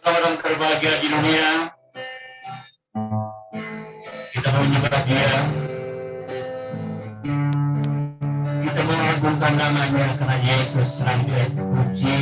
orang terbahagia di dunia. Kita menyembah Dia. Kita mengagungkan namanya karena Yesus selalu dipuji.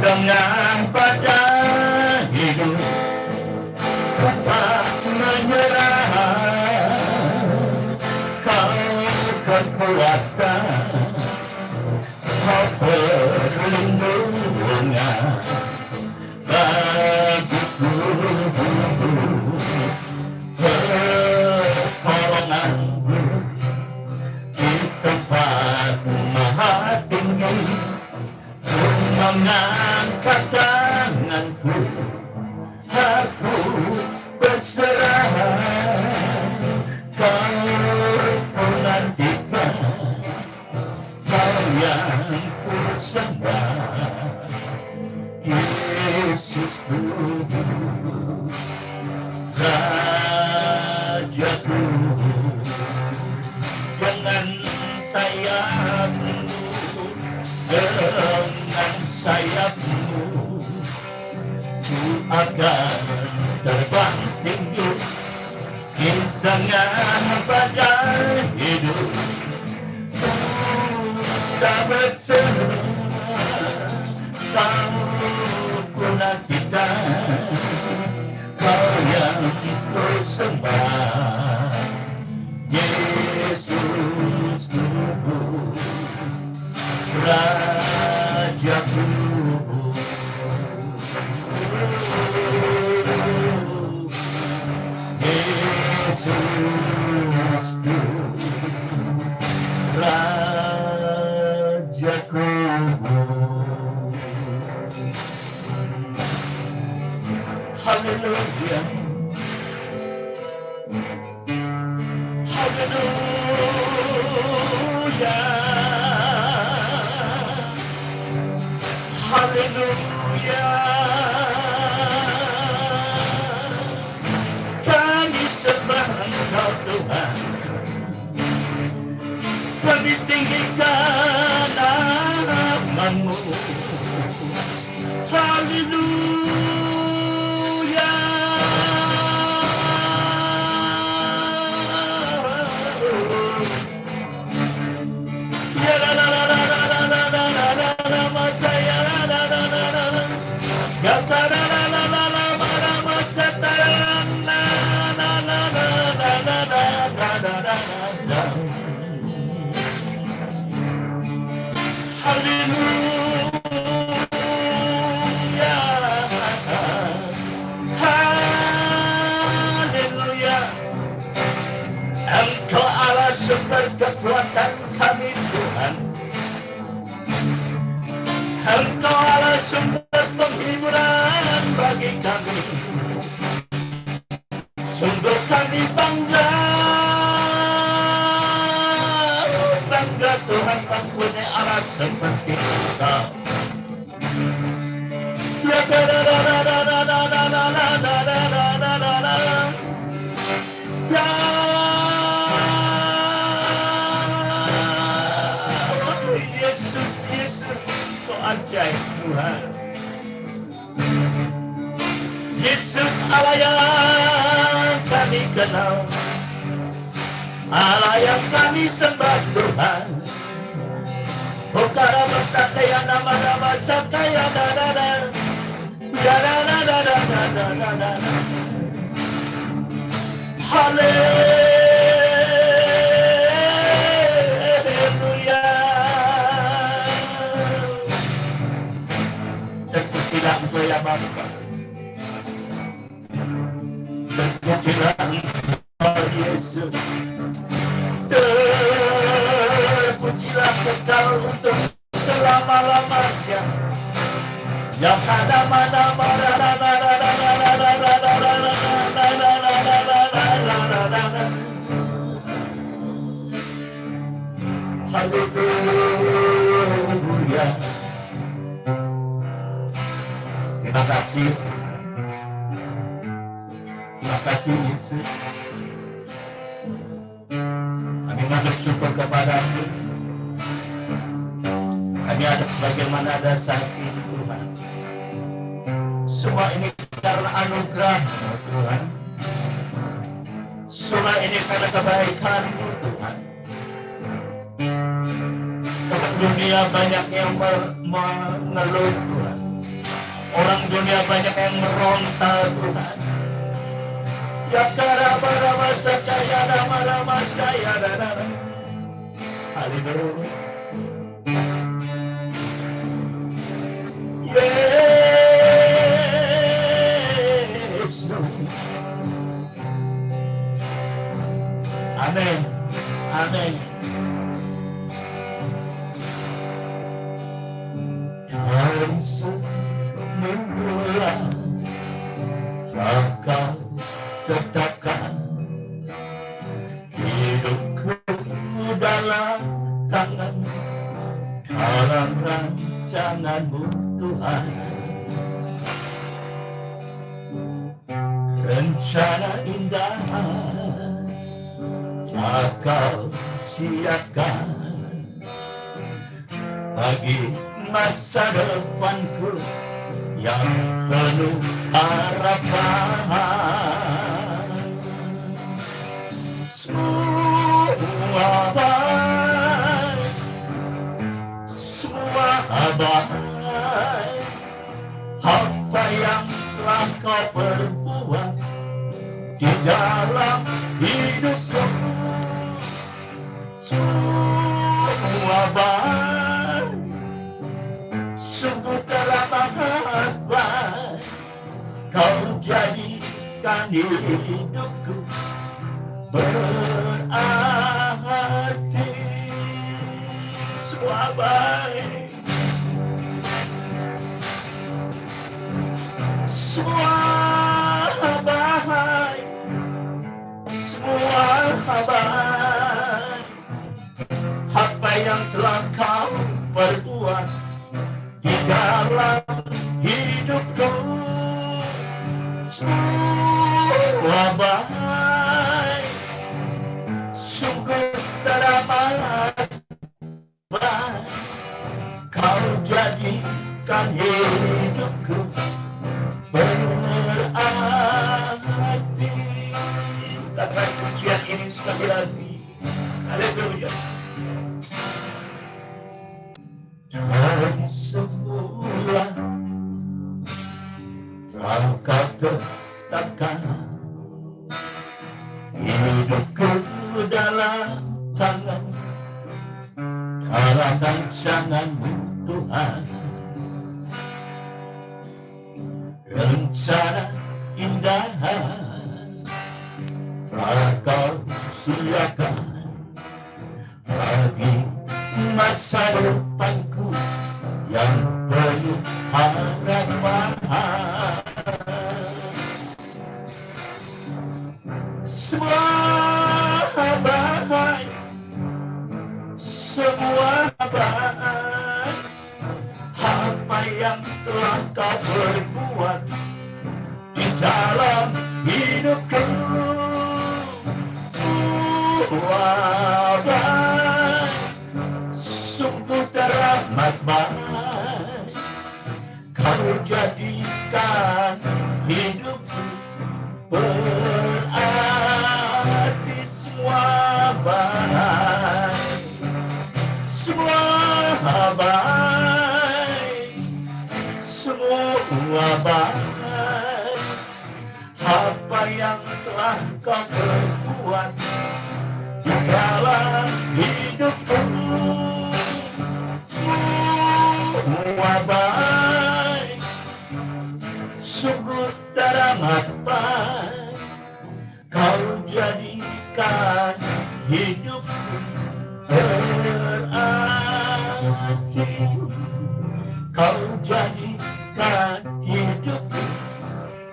Perlindungan bagiku. berserah, kau menantikan, kau yang ku sembah, Yesusku, Rajaku. Dengan sayapmu, dengan sayapmu, ku akan terbang tinggi di tengah badai hidup. Ku tak berserah, kau ku nantikan, kau yang ku sembah, Yesusku, Rajaku. Yesusku, Rajaku. Haleluya, haleluya, haleluya. Kami sembah Engkau Tuhan, kami tinggikan nama-Mu. Haleluya. Ya la la la la la la la la la la la masaya la la la la la la. Ya la la la la la la la masata la la la la la la la la la. Haleluya, haleluya. Engkau Allah sumber kekuatan kami Tuhan. Engkau Allah sumber penghiburan bagi kami. Sungguh kami bangga Tuhan mempunyai Allah seperti Engkau. Ya la la la la la la la la la la la la la. Ya Yesus, Yesus, kau ajaib Tuhan. Yesus Allah yang kami kenal, Allah yang kami sembah Tuhan. Okara masakaya nama-nama sakaya da-da-da. Da-da-da-da-da-da-da-da. Haleluya. Terpujilah Engkau ya Bapa. Terpujilah Engkau Yesus. Terpujilah Engkau untuk selama-lamanya. Yang ada mana-mana. Haleluya. Terima kasih. Terima kasih Yesus. Kami bersyukur kepada-Mu. Kami ada sebagaimana ada saat ini Tuhan. Semua ini karena anugerah-Mu Tuhan. Semua ini karena kebaikan-Mu Tuhan. Orang dunia banyak yang mengeluh Tuhan. Orang dunia banyak yang meronta Tuhan. Ya karama sakaya nama saya dan haleluya. Yesus. Amin. Amin. Yesus membuat langkah tetapkan hidupku dalam tangan-Mu, dalam rancangan-Mu Tuhan. Rencana indah telah Kau siapkan bagi masa depanku yang penuh harapan. Semua baik, semua baik, apa yang telah Kau perbuat di dalam hidupku. Semua baik, sungguh teramat baik, Kau jadikan hidupku berarti. Semua baik, semua baik, semua baik, apa yang telah Kau perbuat di dalam hidupku. Semua baik, sungguh teramat baik, Kau jadikan hidupku berarti. Katakan pujian ini sekali lagi. Haleluya. Dari semula telah Kau tetapkan hidupku dalam tangan, dalam rancangan-Mu Tuhan. Rencana indah telah Kau siapkan bagi masa depanku yang penuh harapan. Semua baik, semua baik, apa yang telah Kau perbuat di dalam hidupku. Semua baik, sungguh teramat baik, Kau jadikan hidupku berarti. Semua baik, semua baik, semua baik, apa yang telah Kau perbuat di dalam hidupku. Semua baik, sungguh teramat baik, Kau jadikan hidupku berarti. Kau jadikan hidupku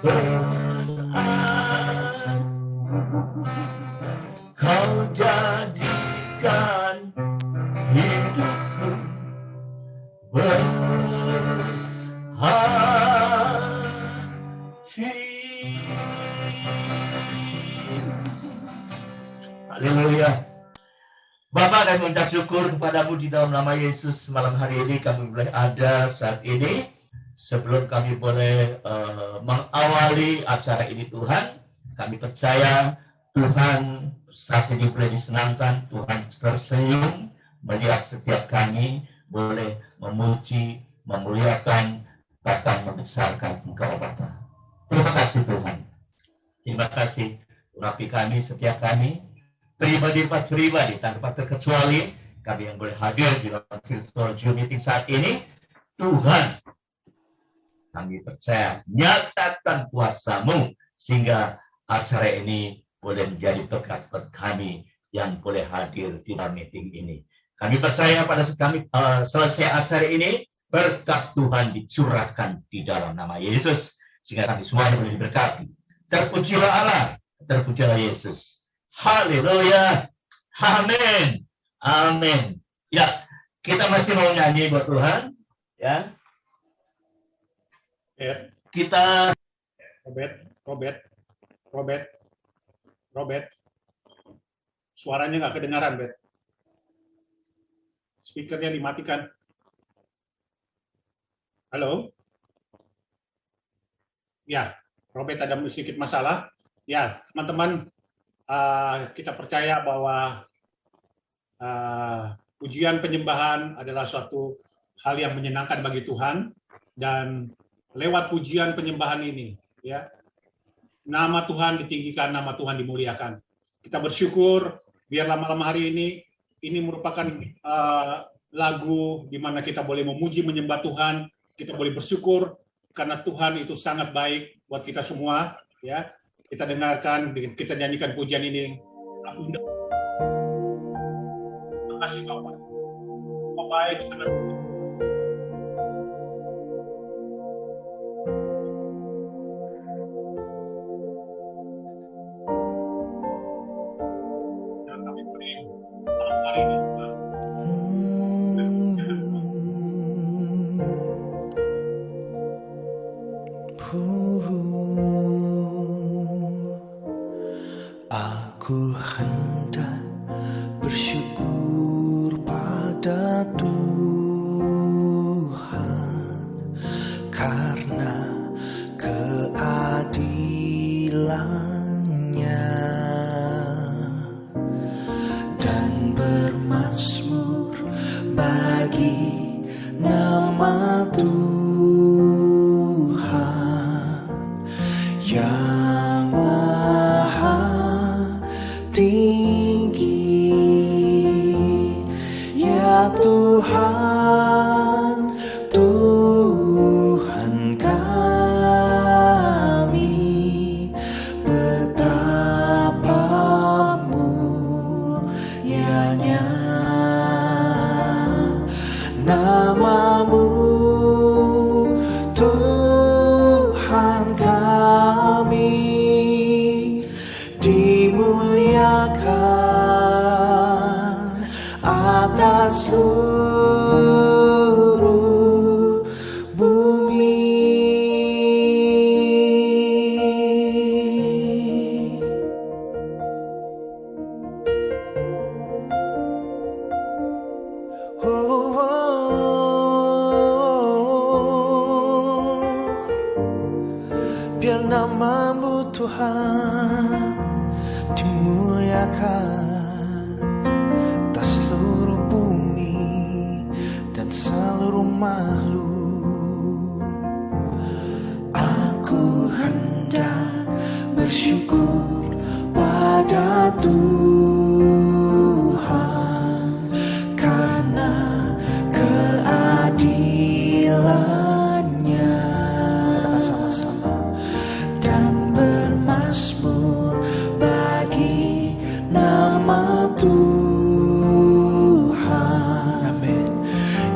berarti. Kau jadikan hidupku berarti. Haleluya. Bapa, kami mengucap syukur kepadamu di dalam nama Yesus. Malam hari ini kami boleh ada saat ini. Sebelum kami boleh mengawali acara ini Tuhan, kami percaya Tuhan saat ini boleh disenangkan, Tuhan tersenyum melihat setiap kami boleh memuji, memuliakan, bahkan membesarkan Engkau Bapa. Terima kasih Tuhan. Terima kasih urapi kami, setiap kami, pribadi tanpa terkecuali, kami yang boleh hadir di dalam virtual Zoom meeting saat ini. Tuhan, kami percaya, nyatakan kuasa-Mu, sehingga acara ini boleh menjadi berkat buat kami yang boleh hadir di dalam meeting ini. Kami percaya pada saat kami selesai acara ini, berkat Tuhan dicurahkan di dalam nama Yesus, sehingga kami semua boleh diberkati. Terpujilah Allah, Terpujilah Yesus. Haleluya. Amin. Amin. Ya, kita masih mau nyanyi buat Tuhan. Ya. Kita Robert. Suaranya nggak kedengaran, Bet. Speakernya dimatikan. Halo? Ya, Robert ada sedikit masalah. Ya, teman-teman, kita percaya bahwa pujian penyembahan adalah suatu hal yang menyenangkan bagi Tuhan, dan lewat pujian penyembahan ini, ya, nama Tuhan ditinggikan, nama Tuhan dimuliakan. Kita bersyukur biarlah malam hari ini merupakan lagu di mana kita boleh memuji menyembah Tuhan, kita boleh bersyukur karena Tuhan itu sangat baik buat kita semua, ya. Kita dengarkan, kita nyanyikan pujian ini. Terima kasih Bapak. Bapak baik sangat. Dan kami beri malam hari ini. Aku hendak bersyukur pada Tuhan karena keadilan-Nya dan bermazmur bagi nama Tuhan yang tinggi, ya Tuhan, Tuhan kami, betapa mulianya nama-Mu, Tuhan kami, dimuliakan atas seluruh bumi. Oh, biar nama-Mu Tuhan dimuliakan atas seluruh bumi dan seluruh makhluk. Aku hendak bersyukur pada Tuhan karena keadilan-Nya, katakan sama-sama, dan bermazmur bagi nama Tuhan, amin,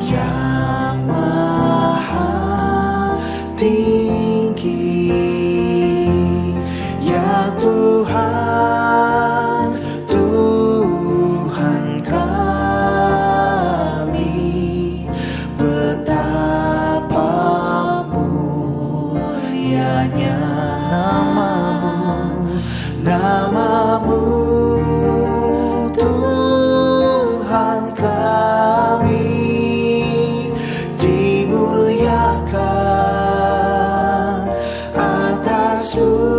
yang maha tinggi, ya Tuhan, Tuhan kami, betapa mulianya nama-Mu, nama-Mu, Tuhan kami, dimuliakan atas seluruh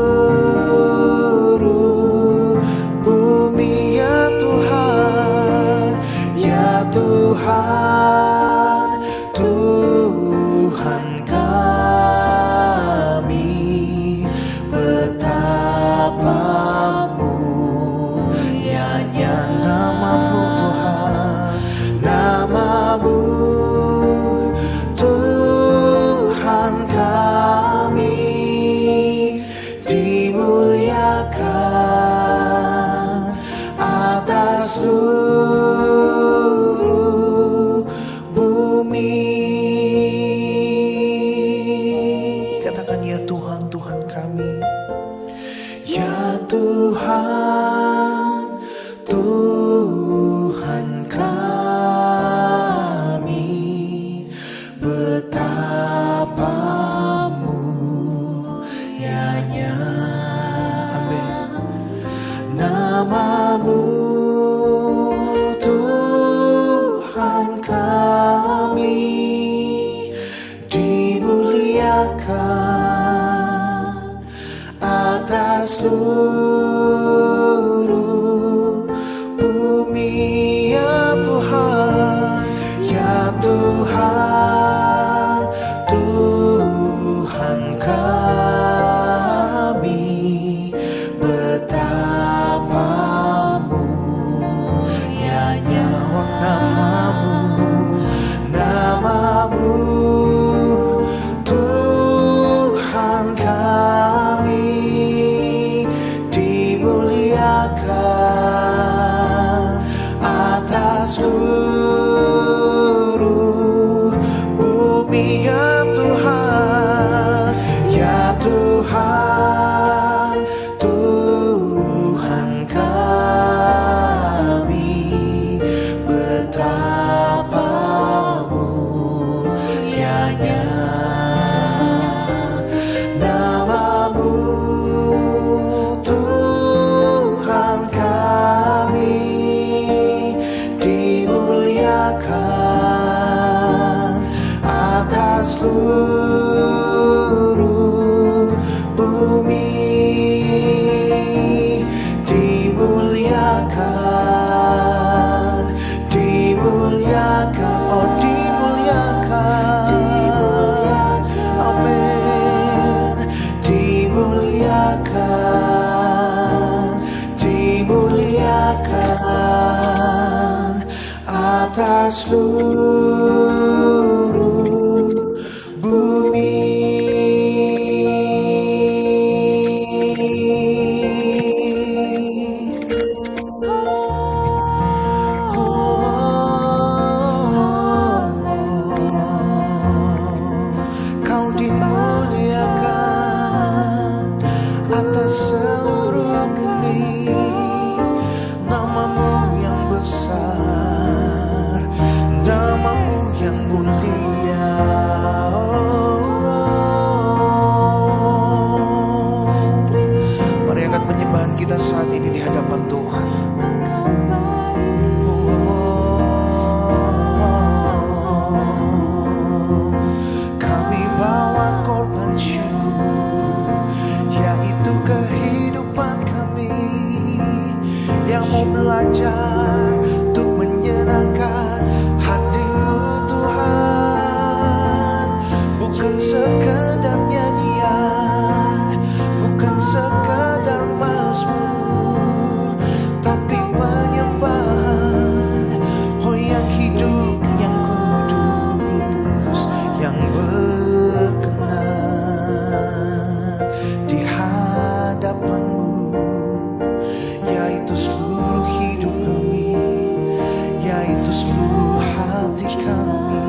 bumi, ya Tuhan, ya Tuhan, Tuhan kami, betapa mulianya nama-Mu Tuhan, nama-Mu, Tuhan kami, dimuliakan atas seluruh bumi. Katakan, ya Tuhan, Tuhan kami, ya Tuhan, Tuhan kami, betapa mulianya. Amin. Namamu Tuhan kami, dimuliakan atas seluruh bumi, ya Tuhan, ya Tuhan, Tuhan kami, betapa mulianya namamu, namamu Tuhan kami, dimuliakan atas seluruh bumi, ya Tuhan, ya Tuhan, Tuhan kami, betapa mulianya. Namamu Tuhan kami, dimuliakan atas seluruh bumi, dimuliakan, dimuliakan, oh dimuliakan, amin, dimuliakan, dimuliakan atas seluruh bumi. Kau dimuliakan atas seluruh bumi, namamu yang besar, namamu yang mulia. Mari angkat penyembahan kita saat ini di hadapan Tuhan. Kami bawa korban syukur, yaitu kehidupan kami yang mau belajar untuk menyenangkan hati-Mu Tuhan. Bukan sekedar nyanyian, bukan sekedar mazmur, tapi penyembahan, oh yang hidup, yang kudus, yang berkenan di hadapan-Mu, yaitu seluruh hidup kami, yaitu seluruh hati kami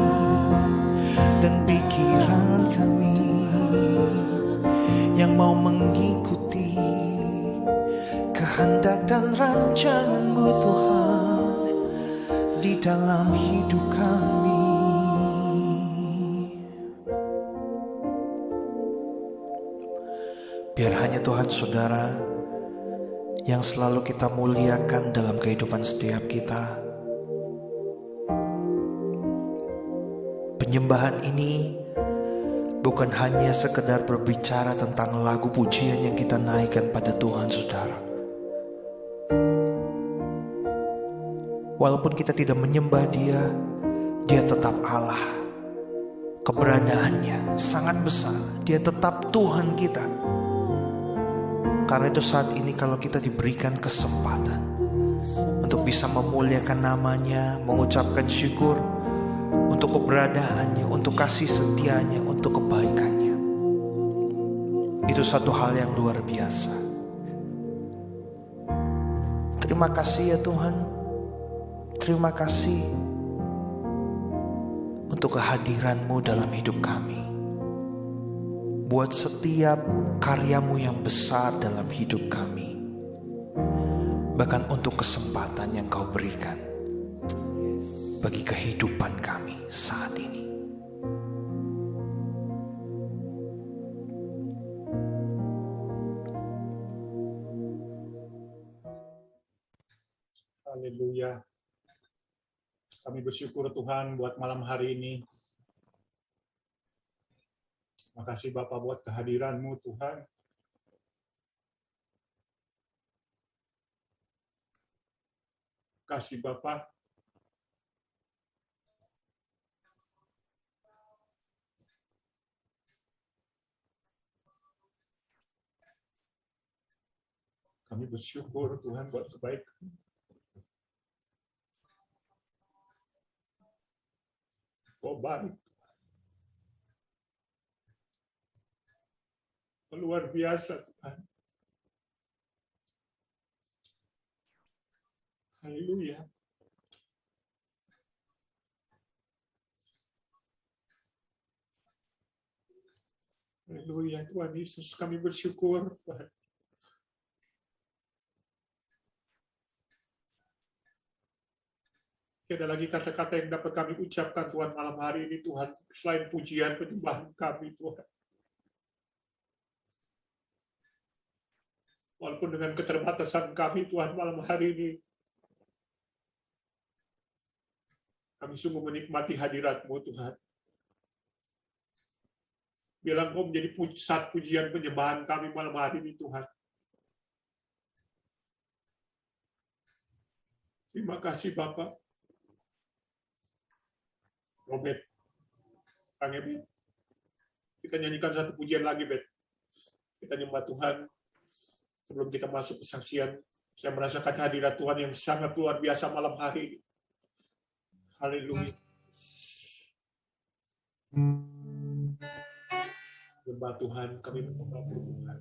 dan pikiran kami yang mau mengikuti kehendak dan rancangan-Mu Tuhan di dalam hidup kami. Biar hanya Tuhan Saudara yang selalu kita muliakan dalam kehidupan setiap kita. Penyembahan ini bukan hanya sekedar berbicara tentang lagu pujian yang kita naikkan pada Tuhan, Saudara. Walaupun kita tidak menyembah Dia, Dia tetap Allah. Keberadaannya sangat besar. Dia tetap Tuhan kita. Karena itu saat ini kalau kita diberikan kesempatan untuk bisa memuliakan namanya, mengucapkan syukur untuk keberadaannya, untuk kasih setianya, untuk kebaikannya, itu satu hal yang luar biasa. Terima kasih ya Tuhan. Terima kasih untuk kehadiran-Mu dalam hidup kami. Buat setiap karya-Mu yang besar dalam hidup kami. bahkan untuk kesempatan yang Kau berikan bagi kehidupan kami saat ini. Haleluya. Kami bersyukur Tuhan buat malam hari ini. Makasih Bapak buat kehadiran-Mu Tuhan. Kasih Bapak. Kami bersyukur Tuhan buat kebaikan. Oh baik. Luar biasa Tuhan. Haleluya. Haleluya Tuhan Yesus, kami bersyukur Tuhan. Tidak ada lagi kata-kata yang dapat kami ucapkan Tuhan malam hari ini Tuhan, selain pujian penyembahan kami Tuhan. Walaupun dengan keterbatasan kami Tuhan malam hari ini, kami sungguh menikmati hadirat-Mu Tuhan. Biarlah Engkau menjadi pusat pujian penyembahan kami malam hari ini Tuhan. Terima kasih Bapak. Robert, Kang Bet, kita nyanyikan satu pujian lagi, Bet. Kita nyembah Tuhan. Sebelum kita masuk kesaksian, saya merasakan hadirat Tuhan yang sangat luar biasa malam hari ini. Haleluya. Nyembah Tuhan, kami menyembah Tuhan.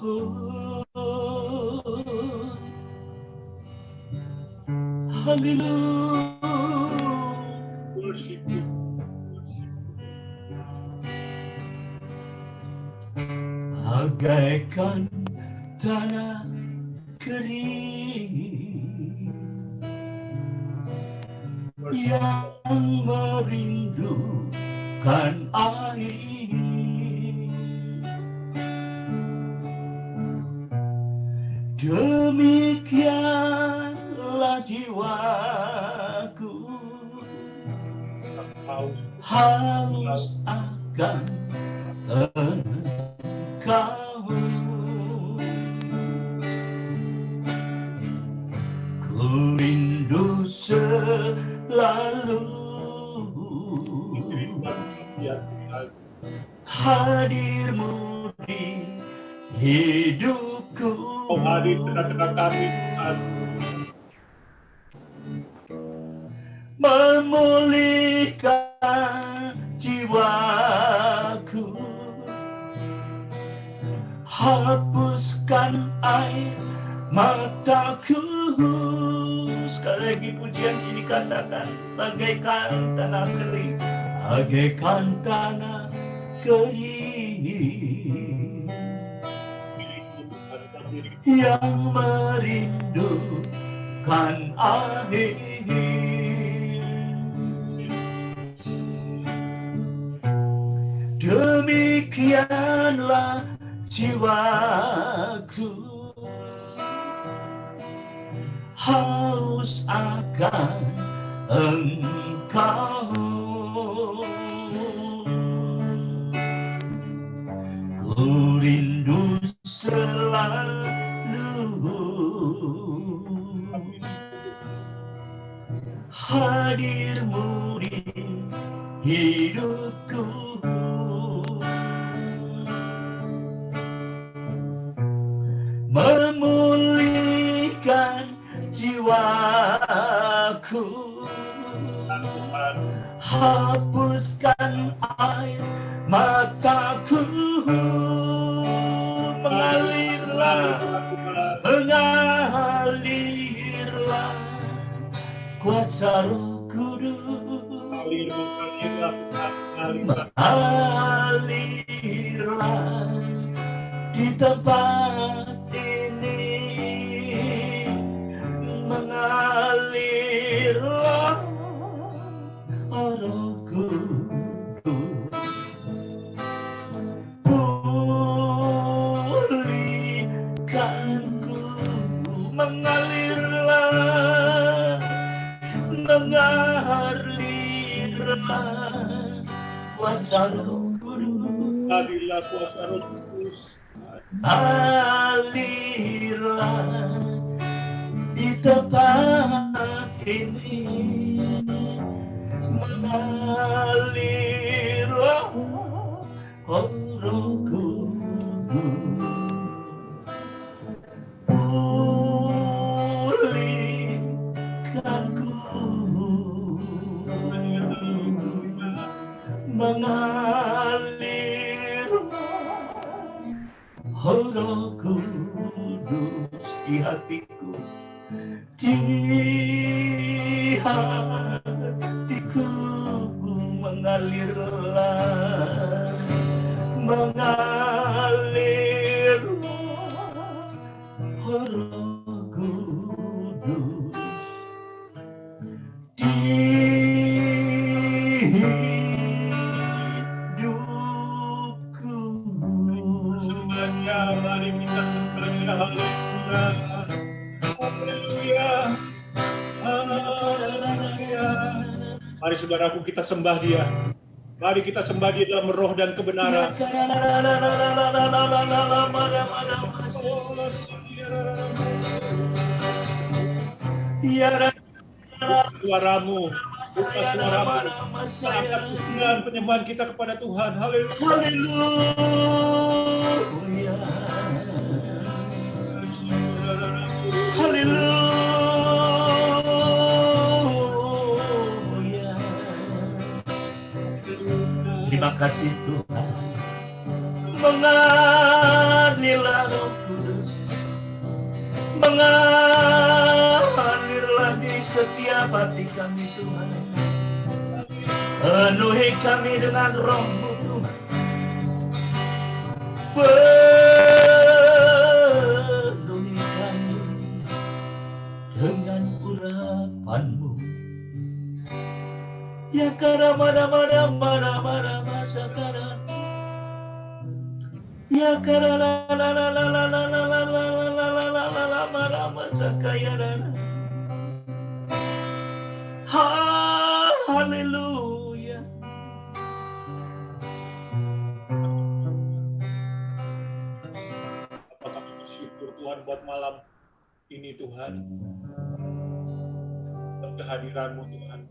Oh, hallelujah. Worship you. Bagaikan tanah kering yang merindukan air. Demikianlah jiwaku haus akan Engkau. Ku rindu selalu hadir-Mu di hidupku. Oh hadir tengah-tengah kami Tuhan. Memulihkan jiwaku, hapuskan air mataku. Sekali lagi pujian ini katakan, bagaikan tanah kering, bagaikan tanah kering yang merindukan air. Demikianlah jiwaku haus akan Engkau. Ku rindu selalu hadir-Mu di hidupku. Memulihkan jiwaku, hapuskan air mataku. Mengalirlah, mengalirlah kuasa Roh Kudus. Mengalirlah di tempat ini, mengalirlah Roh Kudus, pulihkanku, mengalirlah, mengalirlah kuasa Roh Kudus, Hadirlah kuasa Roh Kudus. alirlah di tempat ini, mengalirlah Roh Kudus, pulihkanku, mengalirlah Roh Kudus di hatiku, di hatiku, mengalirlah, mengalirlah Roh Kudus di hidupku. Semuanya, mari kita sembahnya. Haleluya. Haleluya. Mari saudaraku, kita sembah Dia. Mari kita sembah Dia dalam roh dan kebenaran. Suaramu, buka suaramu. Angkat pujian penyembahan kita kepada Tuhan. Haleluya. Haleluya. Terima kasih Tuhan. Mengalirlah Roh Kudus, mengalirlah di setiap hati kami Tuhan. Penuhi kami dengan Roh-Mu Tuhan. Penuhi kami dengan urapan-Mu. Ya karamada-mada masakara. Ya karala masakaya. Haleluya. Apa kami bersyukur Tuhan buat malam ini Tuhan. Dan kehadiran-Mu Tuhan.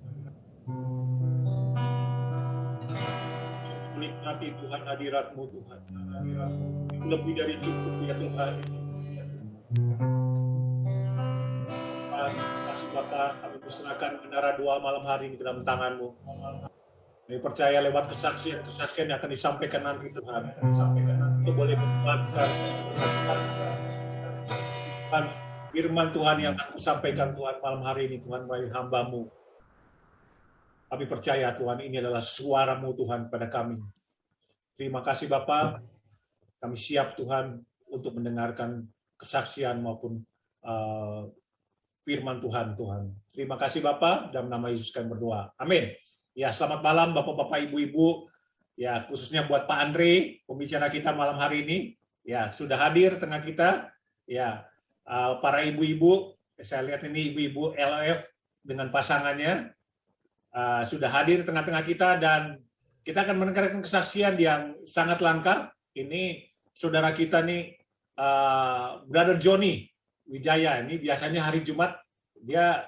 Menikmati Tuhan hadirat-Mu Tuhan. Hadirat-Mu lebih dari cukup ya Tuhan. Terima kasih Bapak, kami berserahkan menara doa malam hari ini ke dalam tangan-Mu. Kami percaya lewat kesaksian yang akan disampaikan nanti Tuhan. Itu boleh menguatkan firman Tuhan yang akan disampaikan Tuhan malam hari ini Tuhan melalui hamba-Mu. Kami percaya Tuhan ini adalah suara-Mu Tuhan kepada kami. Terima kasih Bapa. Kami siap Tuhan untuk mendengarkan kesaksian maupun firman Tuhan. Terima kasih Bapa, dalam nama Yesus kami berdoa. Amin. Ya, selamat malam Bapak-bapak, Ibu-ibu. Ya, khususnya buat Pak Andre, pembicara kita malam hari ini. Ya, sudah hadir tengah kita. Ya, para ibu-ibu, saya lihat ini ibu-ibu LF dengan pasangannya. Sudah hadir tengah-tengah kita dan kita akan mendengarkan kesaksian yang sangat langka. Ini saudara kita nih, Brother Johnny Wijaya. Ini biasanya hari Jumat dia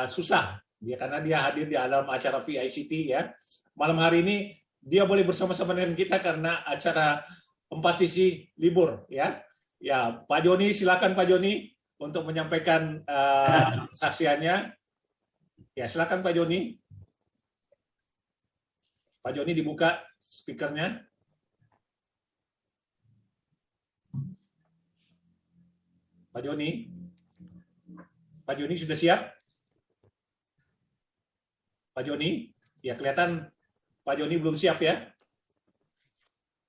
susah karena dia hadir di dalam acara VICT ya. Malam hari ini dia boleh bersama-sama dengan kita karena acara 4 sisi libur ya. Ya, Pak Joni, silakan Pak Joni untuk menyampaikan kesaksiannya. Ya, silakan Pak Joni. Pak Joni dibuka speakernya. Pak Joni sudah siap? Pak Joni, ya kelihatan Pak Joni belum siap ya?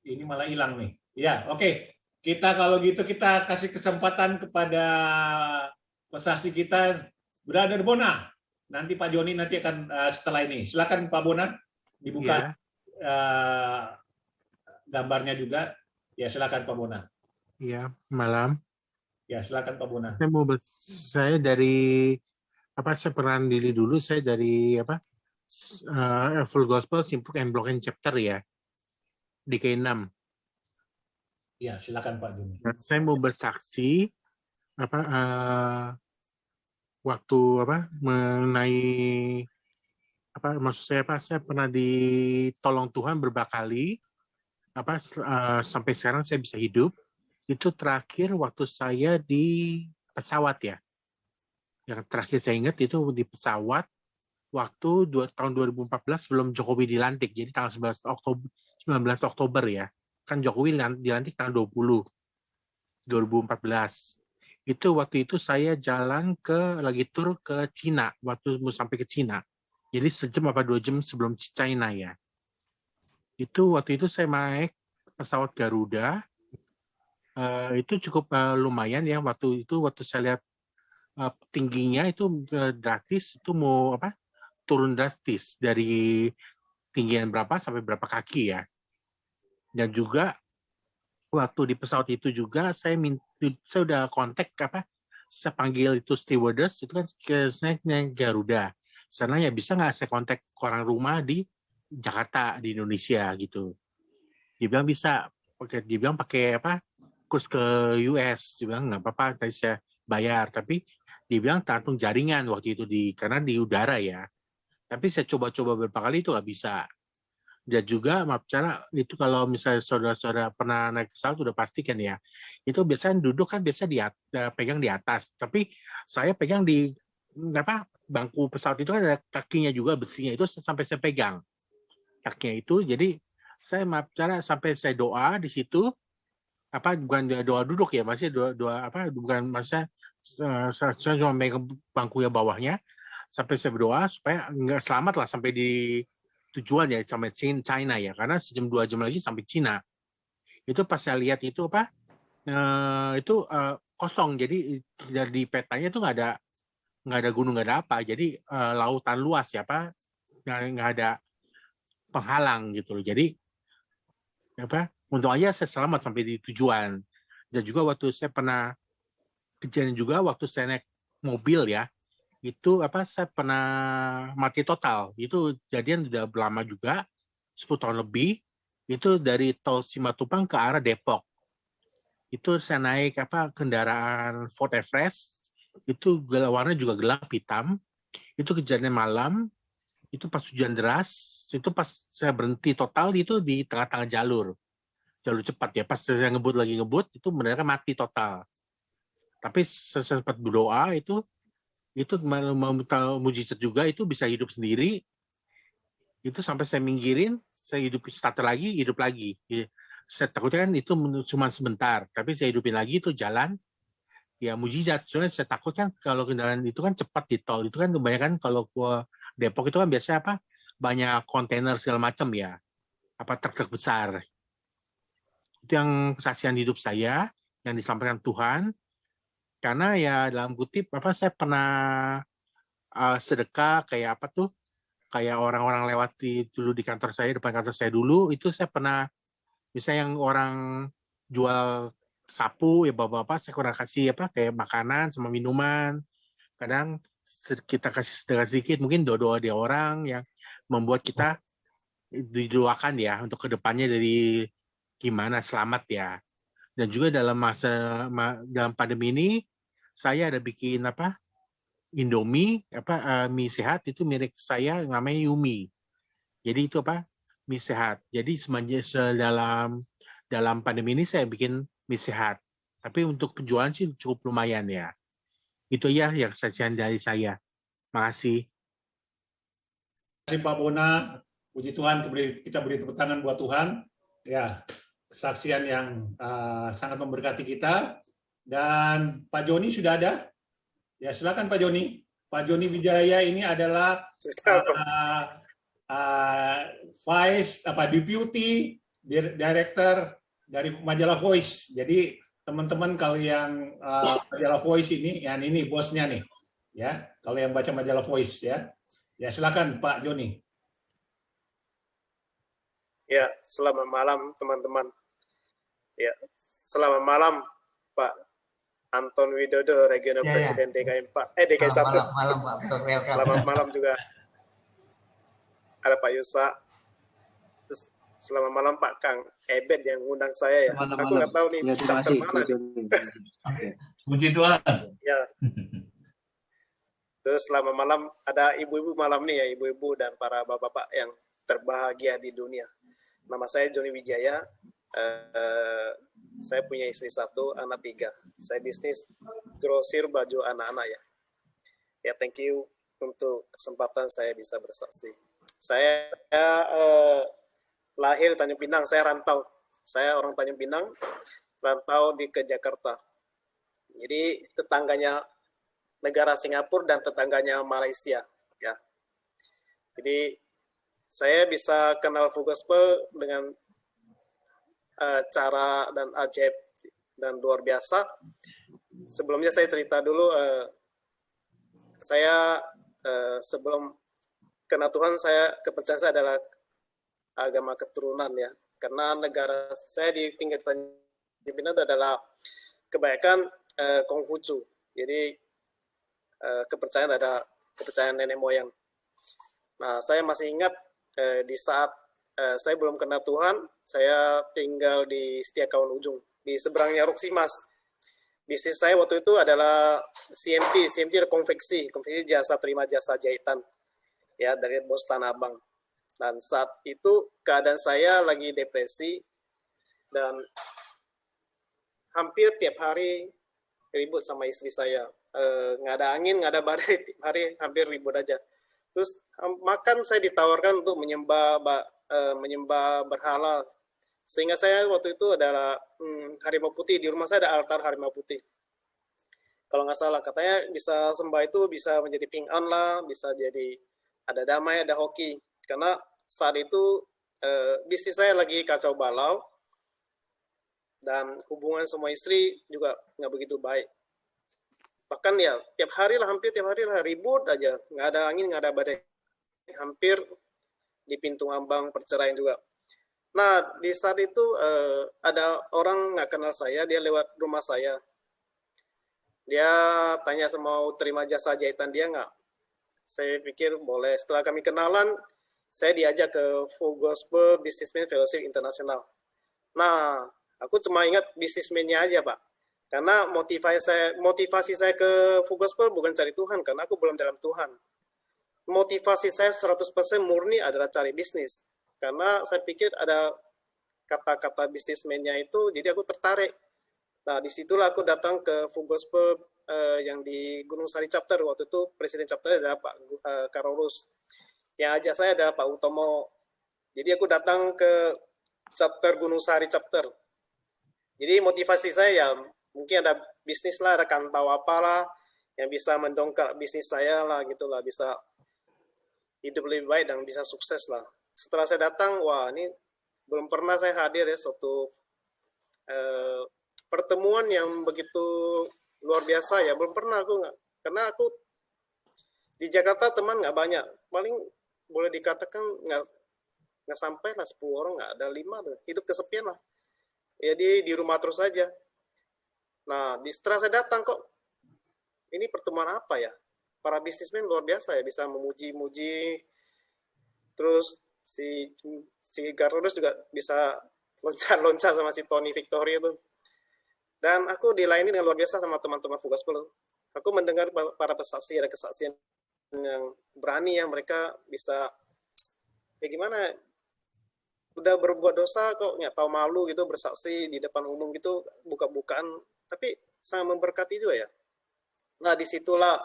Ini malah hilang nih. Ya, oke. Kita kalau gitu kita kasih kesempatan kepada pesaksi kita, Brother Bona. Nanti Pak Joni nanti akan setelah ini. Silakan Pak Bona dibuka gambarnya juga. Ya, silakan Pak Bona. Iya, malam. Ya, silakan Pak Bona. Saya dari saya pernah diri dulu. Saya dari Full Gospel Simple and Broken Chapter ya. Di K6. Ya, silakan Pak Joni. Saya mau bersaksi waktu mengenai maksud saya saya pernah ditolong Tuhan beberapa kali sampai sekarang saya bisa hidup. Itu terakhir waktu saya di pesawat ya. Yang terakhir saya ingat itu di pesawat waktu tahun 2014 sebelum Jokowi dilantik. Jadi tanggal 19 Oktober ya. Kan Jokowi dilantik tanggal 20 2014. Itu waktu itu saya jalan lagi tur ke Cina, waktu mau sampai ke Cina. Jadi sejam apa 2 jam sebelum China ya. Itu waktu itu saya naik pesawat Garuda. Itu cukup lumayan ya waktu saya lihat tingginya itu drastis, itu mau turun drastis dari tinggian berapa sampai berapa kaki ya. Dan juga waktu di pesawat itu juga saya udah kontak saya panggil itu stewardess itu kan naiknya Garuda. Sana ya bisa nggak saya kontak orang rumah di Jakarta di Indonesia gitu. Dia bilang bisa. Dia bilang pakai kurs ke US. Dia bilang nggak apa-apa, tadi saya bayar. Tapi dia bilang tergantung jaringan waktu itu karena di udara ya. Tapi saya coba-coba beberapa kali itu nggak bisa. Dan juga cara itu kalau misalnya saudara-saudara pernah naik pesawat udah pastikan ya, itu biasanya duduk kan biasa pegang di atas, tapi saya pegang di bangku pesawat itu kan ada kakinya juga besinya, itu sampai saya pegang kakinya itu. Jadi saya sampai saya doa di situ, bukan doa duduk ya, masih doa bukan masa saya cuma megang bangku yang bawahnya, sampai saya berdoa supaya nggak selamat lah sampai di tujuan ya, sampai China ya, karena sejam 2 jam lagi sampai Cina. Itu pas saya lihat itu kosong, jadi dari petanya itu nggak ada gunung, nggak ada apa, jadi lautan luas ya, nggak ada penghalang gitu loh. Jadi untung aja saya selamat sampai di tujuan. Dan juga waktu saya pernah kejadian juga waktu saya naik mobil ya, itu saya pernah mati total. Itu kejadian udah lama juga, 10 tahun lebih. Itu dari tol Simatupang ke arah Depok. Itu saya naik kendaraan Ford Everest. Itu warnanya juga gelap hitam. Itu kejadian malam. Itu pas hujan deras. Itu pas saya berhenti total itu di tengah-tengah jalur cepat ya. Pas saya ngebut itu benar-benar mati total. Tapi saya sempat berdoa itu mau mujizat juga, itu bisa hidup sendiri. Itu sampai saya minggirin, saya starter lagi, hidup lagi. Saya takutnya kan itu cuma sebentar, tapi saya hidupin lagi itu jalan. Ya mujizat, soalnya saya takut kan kalau kendaraan itu kan cepat di tol, itu kan kebanyakan kalau ke Depok itu kan biasanya banyak kontainer segala macam ya, truk besar. Itu yang kesaksian hidup saya, yang disampaikan Tuhan. Karena ya dalam kutip saya pernah sedekah kayak kayak orang-orang lewat dulu di kantor saya, depan kantor saya dulu, itu saya pernah misalnya yang orang jual sapu ya bapak-bapak, saya kurang kasih kayak makanan sama minuman. Kadang kita kasih sedikit, mungkin doa-doa dia orang yang membuat kita didoakan ya untuk kedepannya dari gimana selamat ya. Dan juga dalam dalam pandemi ini saya ada bikin Indomie mie sehat, itu milik saya namanya Yumi. Jadi itu mie sehat. Jadi dalam pandemi ini saya bikin mie sehat. Tapi untuk penjualan sih cukup lumayan ya. Itu ya yang sajian dari saya. Makasih. Terima kasih Pak Bona. Puji Tuhan, kita beri tepuk tangan buat Tuhan. Ya, kesaksian yang sangat memberkati kita. Dan Pak Joni sudah ada? Ya, silakan Pak Joni. Pak Joni Wijaya ini adalah Vice Deputy Director dari majalah Voice. Jadi teman-teman kalau yang majalah Voice ini, yang ini bosnya nih, ya. Kalau yang baca majalah Voice, ya. Ya silakan Pak Joni. Ya, selamat malam teman-teman. Ya, selamat malam Pak Anton Widodo, Regional Presiden DKI 4, DKI 1. Malam Pak. Selamat malam juga. Ada Pak Yusa. Terus selamat malam Pak Kang Ebed yang ngundang saya ya. Aku nggak tahu nih chapter mana nih. Puji Tuhan. Ya. Terus selamat malam ada ibu-ibu malam nih ya, ibu-ibu dan para bapak-bapak yang terbahagia di dunia. Nama saya Joni Wijaya. Saya punya istri 1, anak 3. Saya bisnis grosir baju anak-anak ya. Ya, thank you untuk kesempatan saya bisa bersaksi. Saya lahir di Tanjung Pinang, saya rantau. Saya orang Tanjung Pinang, rantau ke Jakarta. Jadi tetangganya negara Singapura dan tetangganya Malaysia ya. Jadi saya bisa kenal Full Gospel dengan cara dan ajaib dan luar biasa. Sebelumnya saya cerita dulu, saya sebelum kenal Tuhan, kepercayaan saya adalah agama keturunan ya. Karena negara saya di pinggir Tanjung Pinang itu adalah kebanyakan Konghucu. Jadi kepercayaan ada kepercayaan nenek moyang. Nah, saya masih ingat di saat saya belum kenal Tuhan, saya tinggal di Setiakawan Ujung, di seberangnya Ruksimas. Bisnis saya waktu itu adalah CMT adalah konveksi jasa terima jasa jahitan, ya dari bos Tanah Abang. Dan saat itu keadaan saya lagi depresi dan hampir tiap hari ribut sama istri saya. Nggak ada angin, nggak ada badai, tiap hari hampir ribut aja. Terus makan saya ditawarkan untuk menyembah berhala, sehingga saya waktu itu adalah harimau putih. Di rumah saya ada altar harimau putih kalau nggak salah, katanya bisa sembah itu bisa menjadi ping an lah, bisa jadi ada damai, ada hoki. Karena saat itu bisnis saya lagi kacau balau dan hubungan sama istri juga nggak begitu baik. Bahkan ya hampir tiap hari lah ribut aja, nggak ada angin, nggak ada badai, hampir di pintu ambang perceraian juga. Nah, di saat itu ada orang nggak kenal saya, dia lewat rumah saya. Dia tanya mau terima jasa jahitan dia nggak? Saya pikir boleh. Setelah kami kenalan, saya diajak ke Full Gospel Businessman Fellowship International. Nah, aku cuma ingat businessman-nya aja, Pak. Karena motivasi saya ke Full Gospel bukan cari Tuhan, karena aku belum dalam Tuhan. Motivasi saya 100% murni adalah cari bisnis. Karena saya pikir ada kata-kata bisnismennya itu, jadi aku tertarik. Nah, disitulah aku datang ke Full Gospel yang di Gunung Sari Chapter. Waktu itu Presiden Chapter adalah Pak Karolus. Yang ajak saya adalah Pak Utomo. Jadi aku datang ke Chapter Gunung Sari Chapter. Jadi motivasi saya ya, mungkin ada bisnis lah, ada kantau apalah, yang bisa mendongkrak bisnis saya lah, gitulah, bisa hidup lebih baik dan bisa sukses lah. Setelah saya datang, wah ini belum pernah saya hadir ya suatu pertemuan yang begitu luar biasa ya, belum pernah aku nggak, karena aku di Jakarta teman nggak banyak, paling boleh dikatakan nggak sampai lah 10 orang, nggak ada 5 tuh, hidup kesepian lah, jadi di rumah terus saja. Nah, setelah saya datang kok ini pertemuan apa ya, para bisnismen luar biasa ya, bisa memuji-muji, terus si Garnodus juga bisa loncat-loncat sama si Tony Victoria itu. Dan aku dilayani dengan luar biasa sama teman-teman Full Gospel. Aku mendengar para pesaksi, ada kesaksian yang berani ya, mereka bisa ya gimana, udah berbuat dosa kok nggak tahu malu gitu, bersaksi di depan umum gitu, buka-bukaan, tapi sangat memberkati juga ya. Nah, disitulah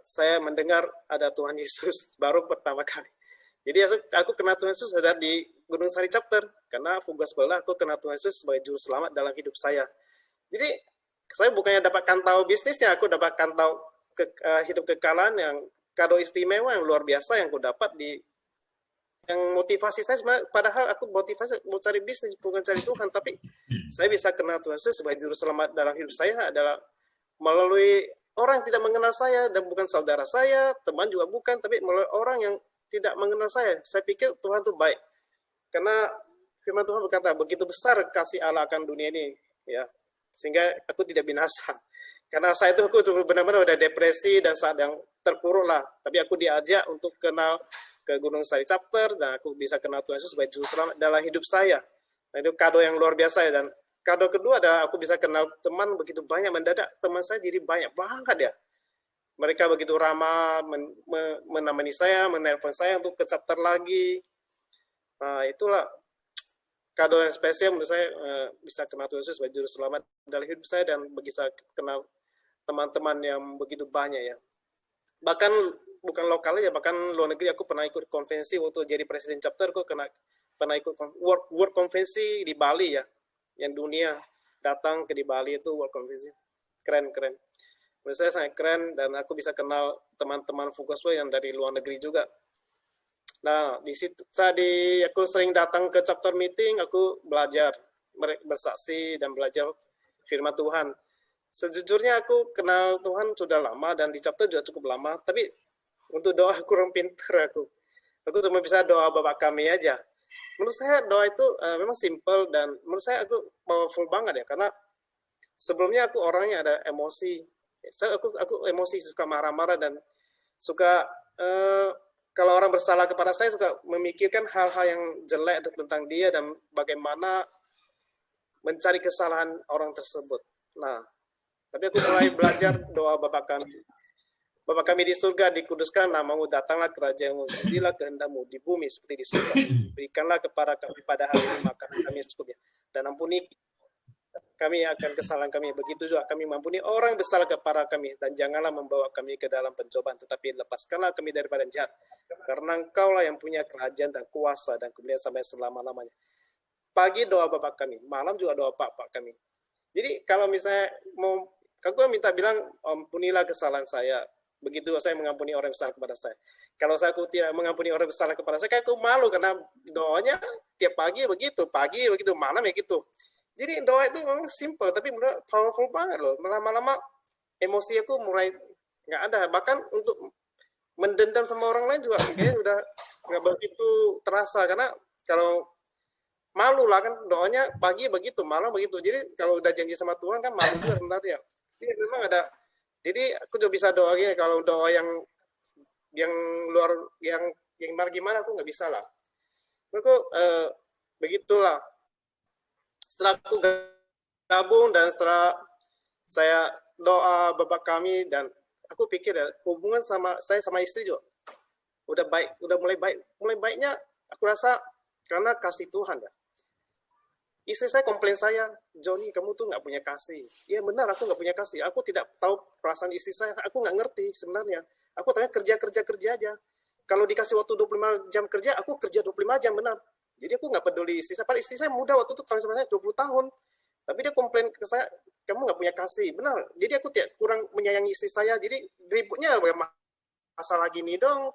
saya mendengar ada Tuhan Yesus baru pertama kali. Jadi aku kenal Tuhan Yesus ada di Gunung Sari Chapter, karena Full Gospel lah aku kenal Tuhan Yesus sebagai juru selamat dalam hidup saya. Jadi saya bukannya dapatkan tahu bisnisnya, aku dapatkan tahu hidup kekalan yang kado istimewa yang luar biasa yang aku dapat yang motivasi saya sebenarnya, padahal aku motivasi mau cari bisnis bukan cari Tuhan, tapi saya bisa kenal Tuhan Yesus sebagai juru selamat dalam hidup saya adalah melalui orang yang tidak mengenal saya dan bukan saudara saya, teman juga bukan, tapi melalui orang yang tidak mengenal saya. Saya pikir Tuhan itu baik. Karena firman Tuhan berkata, begitu besar kasih Allah akan dunia ini, ya, sehingga aku tidak binasa. Karena saya itu aku benar-benar udah depresi dan saat yang terpuruk lah. Tapi aku diajak untuk kenal ke Gunung Sari Chapter dan aku bisa kenal Tuhan Yesus sebagai juru selamat dalam hidup saya. Nah, itu kado yang luar biasa ya. Dan kado kedua adalah aku bisa kenal teman begitu banyak, mendadak teman saya jadi banyak banget ya. Mereka begitu ramah, menemani saya, menelpon saya untuk ke chapter lagi. Nah, itulah kado yang spesial menurut saya, bisa kenal Tuhan Yesus sebagai juru selamat dalam hidup saya dan bisa kenal teman-teman yang begitu banyak ya. Bahkan bukan lokal ya, bahkan luar negeri aku pernah ikut konvensi waktu jadi presiden chapter, aku pernah ikut World Konvensi di Bali ya, yang dunia datang ke di Bali itu World Konvensi. Keren. Menurut saya sangat keren dan aku bisa kenal teman-teman Fugoswa yang dari luar negeri juga. Nah, di situ aku sering datang ke chapter meeting, aku belajar bersaksi dan belajar firman Tuhan. Sejujurnya aku kenal Tuhan sudah lama dan di chapter juga cukup lama, tapi untuk doa kurang pintar aku. Aku cuma bisa doa Bapak kami aja. Menurut saya doa itu memang simple dan menurut saya aku powerful banget ya, karena sebelumnya aku orangnya ada emosi. Aku emosi, suka marah-marah dan suka kalau orang bersalah kepada saya suka memikirkan hal-hal yang jelek tentang dia dan bagaimana mencari kesalahan orang tersebut. Nah, tapi aku mulai belajar doa Bapa kami. Bapa kami di surga, dikuduskan namamu, datanglah kerajaanmu, jadilah kehendakmu di bumi seperti di surga. Berikanlah kepada kami pada hari ini makanan kami secukupnya. Dan ampuni kami akan kesalahan kami. Begitu juga kami mengampuni orang yang bersalah kepada kami. Dan janganlah membawa kami ke dalam pencobaan, tetapi lepaskanlah kami daripada jahat. Karena Engkaulah yang punya kerajaan dan kuasa dan kemuliaan sampai selama-lamanya. Pagi doa Bapa kami, malam juga doa Bapak kami. Jadi kalau misalnya aku minta bilang, ampunilah kesalahan saya. Begitu saya mengampuni orang yang bersalah kepada saya. Kalau saya tidak mengampuni orang yang bersalah kepada saya, aku malu karena doanya tiap pagi begitu, malam ya gitu. Jadi doa itu memang simple, tapi menurut powerful banget loh. Lama-lama emosi aku mulai nggak ada. Bahkan untuk mendendam sama orang lain juga kayaknya udah nggak begitu terasa. Karena kalau malu lah kan doanya pagi begitu, malam begitu. Jadi kalau udah janji sama Tuhan kan malu juga sebenarnya. Jadi memang ada. Jadi aku juga bisa doa gini, kalau doa yang luar yang gimana aku nggak bisa lah. Aku begitulah. Setelah aku gabung dan setelah saya doa Bapak kami dan aku pikir ya hubungan saya sama istri juga udah baik, udah mulai baik. Mulai baiknya aku rasa karena kasih Tuhan ya. Istri saya komplain saya, Johnny kamu tuh nggak punya kasih. Iya benar, aku nggak punya kasih. Aku tidak tahu perasaan istri saya. Aku nggak ngerti sebenarnya. Aku tanya kerja aja. Kalau dikasih waktu 25 jam kerja, aku kerja 25 jam benar. Jadi aku nggak peduli istri saya. Padahal istri saya muda waktu itu kalau saya 20 tahun. Tapi dia komplain ke saya, kamu nggak punya kasih. Benar. Jadi aku tidak kurang menyayangi istri saya. Jadi ributnya masalah gini dong.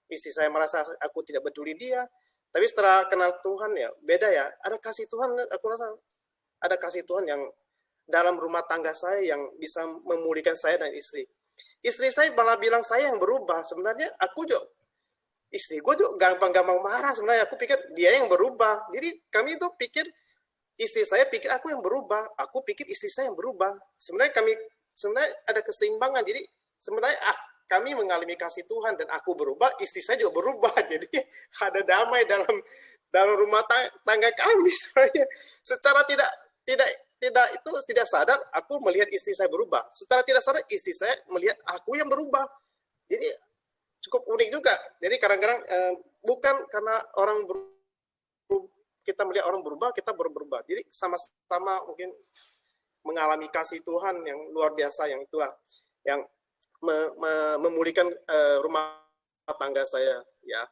Istri saya merasa aku tidak peduli dia. Tapi setelah kenal Tuhan ya, beda ya. Ada kasih Tuhan, aku rasa ada kasih Tuhan yang dalam rumah tangga saya yang bisa memulihkan saya dan istri. Istri saya malah bilang saya yang berubah. Sebenarnya aku juga, istri gue juga gampang-gampang marah. Sebenarnya aku pikir dia yang berubah. Jadi kami itu pikir, istri saya pikir aku yang berubah. Aku pikir istri saya yang berubah. Sebenarnya ada keseimbangan. Jadi sebenarnya kami mengalami kasih Tuhan dan aku berubah, istri saya juga berubah. Jadi ada damai dalam rumah tangga kami sebenarnya. Secara tidak sadar aku melihat istri saya berubah. Secara tidak sadar istri saya melihat aku yang berubah. Jadi cukup unik juga. Jadi kadang-kadang bukan karena kita melihat orang berubah, kita berubah. Jadi sama-sama mungkin mengalami kasih Tuhan yang luar biasa, yang itulah yang memulihkan rumah tangga saya ya.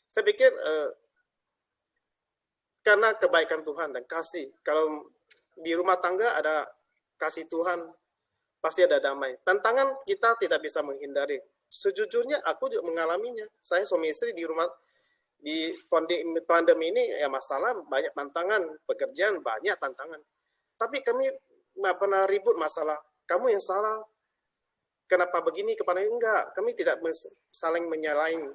Saya pikir karena kebaikan Tuhan dan kasih, kalau di rumah tangga ada kasih Tuhan pasti ada damai. Tantangan kita tidak bisa menghindari, sejujurnya aku juga mengalaminya. Saya suami istri di rumah, di pandemi ini ya masalah, banyak tantangan, pekerjaan banyak tantangan. Tapi kami nggak pernah ribut masalah, kamu yang salah, kenapa begini, kepada enggak. Kami tidak saling menyalahin.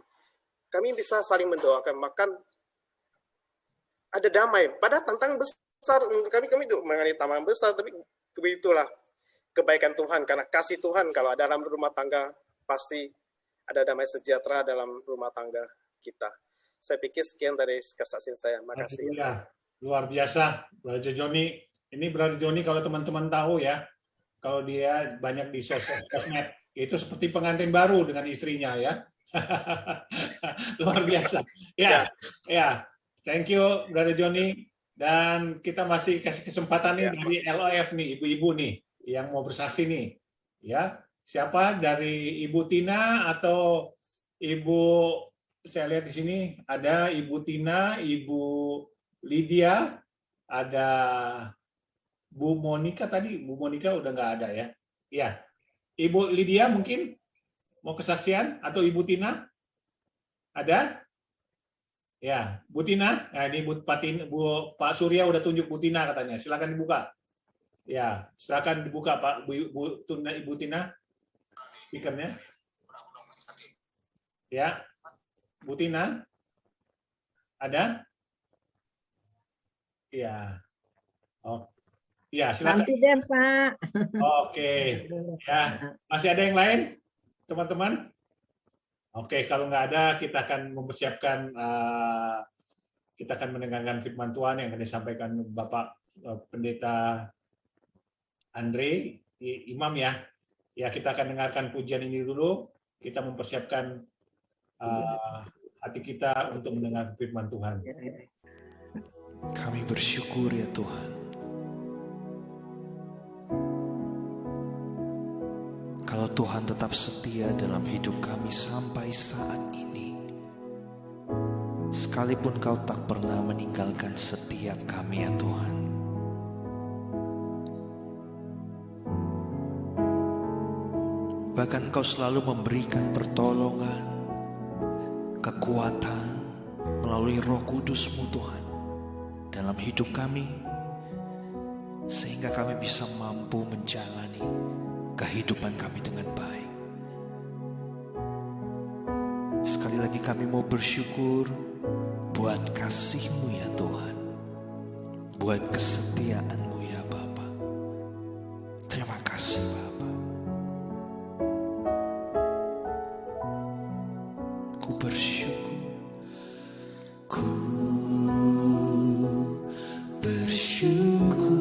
Kami bisa saling mendoakan, makan, ada damai. Pada tantangan besar, kami itu mengalami tantangan besar, tapi begitulah kebaikan Tuhan, karena kasih Tuhan. Kalau dalam rumah tangga, pasti ada damai sejahtera dalam rumah tangga kita. Saya pikir sekian dari kesaksian saya. Makasih. Ya, luar biasa, Brother Joni. Ini Brother Joni, kalau teman-teman tahu ya, kalau dia banyak di sosmed, itu seperti pengantin baru dengan istrinya ya. Luar biasa. Ya, ya. Thank you, Brother Joni. Dan kita masih kasih kesempatan nih dari LOF nih, ibu-ibu nih, yang mau bersaksi nih. Ya, siapa dari Ibu Tina atau Ibu, saya lihat di sini ada Ibu Tina, Ibu Lydia, ada Bu Monica tadi. Bu Monica udah nggak ada ya. Ya, Ibu Lydia mungkin mau kesaksian, atau Ibu Tina? Ada? Ya, Bu Tina. Nah, ini Pak Surya udah tunjuk Bu Tina katanya. Silakan dibuka. Ya, silakan dibuka Pak Ibu Tina. Speakernya. Ya, Bu Tina. Ada? Ya. Oh. Ya, silakan. Nanti deh, Pak. Oke. Ya, masih ada yang lain, teman-teman? Oke, kalau nggak ada, kita akan mempersiapkan, kita akan mendengarkan firman Tuhan yang akan disampaikan Bapak Pendeta Andre, Imam ya. Ya, kita akan dengarkan pujian ini dulu. Kita mempersiapkan hati kita untuk mendengar firman Tuhan. Kami bersyukur ya Tuhan. Kalau Tuhan tetap setia dalam hidup kami sampai saat ini, sekalipun Kau tak pernah meninggalkan setiap kami ya Tuhan. Bahkan Kau selalu memberikan pertolongan, kekuatan melalui Roh Kudus-Mu Tuhan dalam hidup kami, sehingga kami bisa mampu menjalani kehidupan kami dengan baik. Sekali lagi kami mau bersyukur buat kasih-Mu ya Tuhan, buat kesetiaan-Mu ya Bapa. Terima kasih Bapa. Ku bersyukur, ku bersyukur.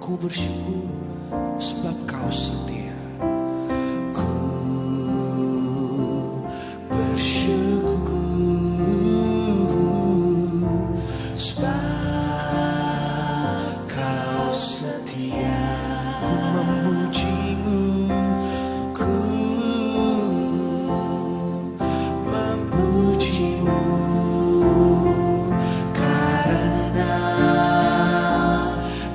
ku bersyukur sebab kau setia. Ku bersyukur sebab kau setia. Ku memujimu, ku memujimu karena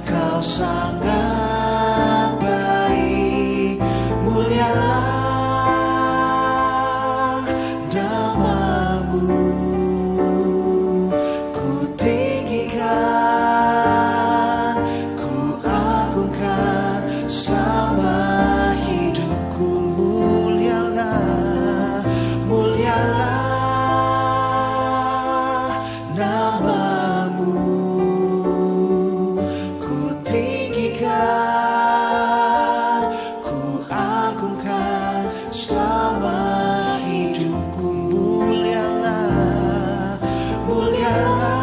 kau sangat baik. Mulialah namamu, ku tinggikan, ku agungkan selama hidupku. Mulialah, mulialah namamu, ku tinggikan, ku agungkan selama hidupku. Mulialah, mulialah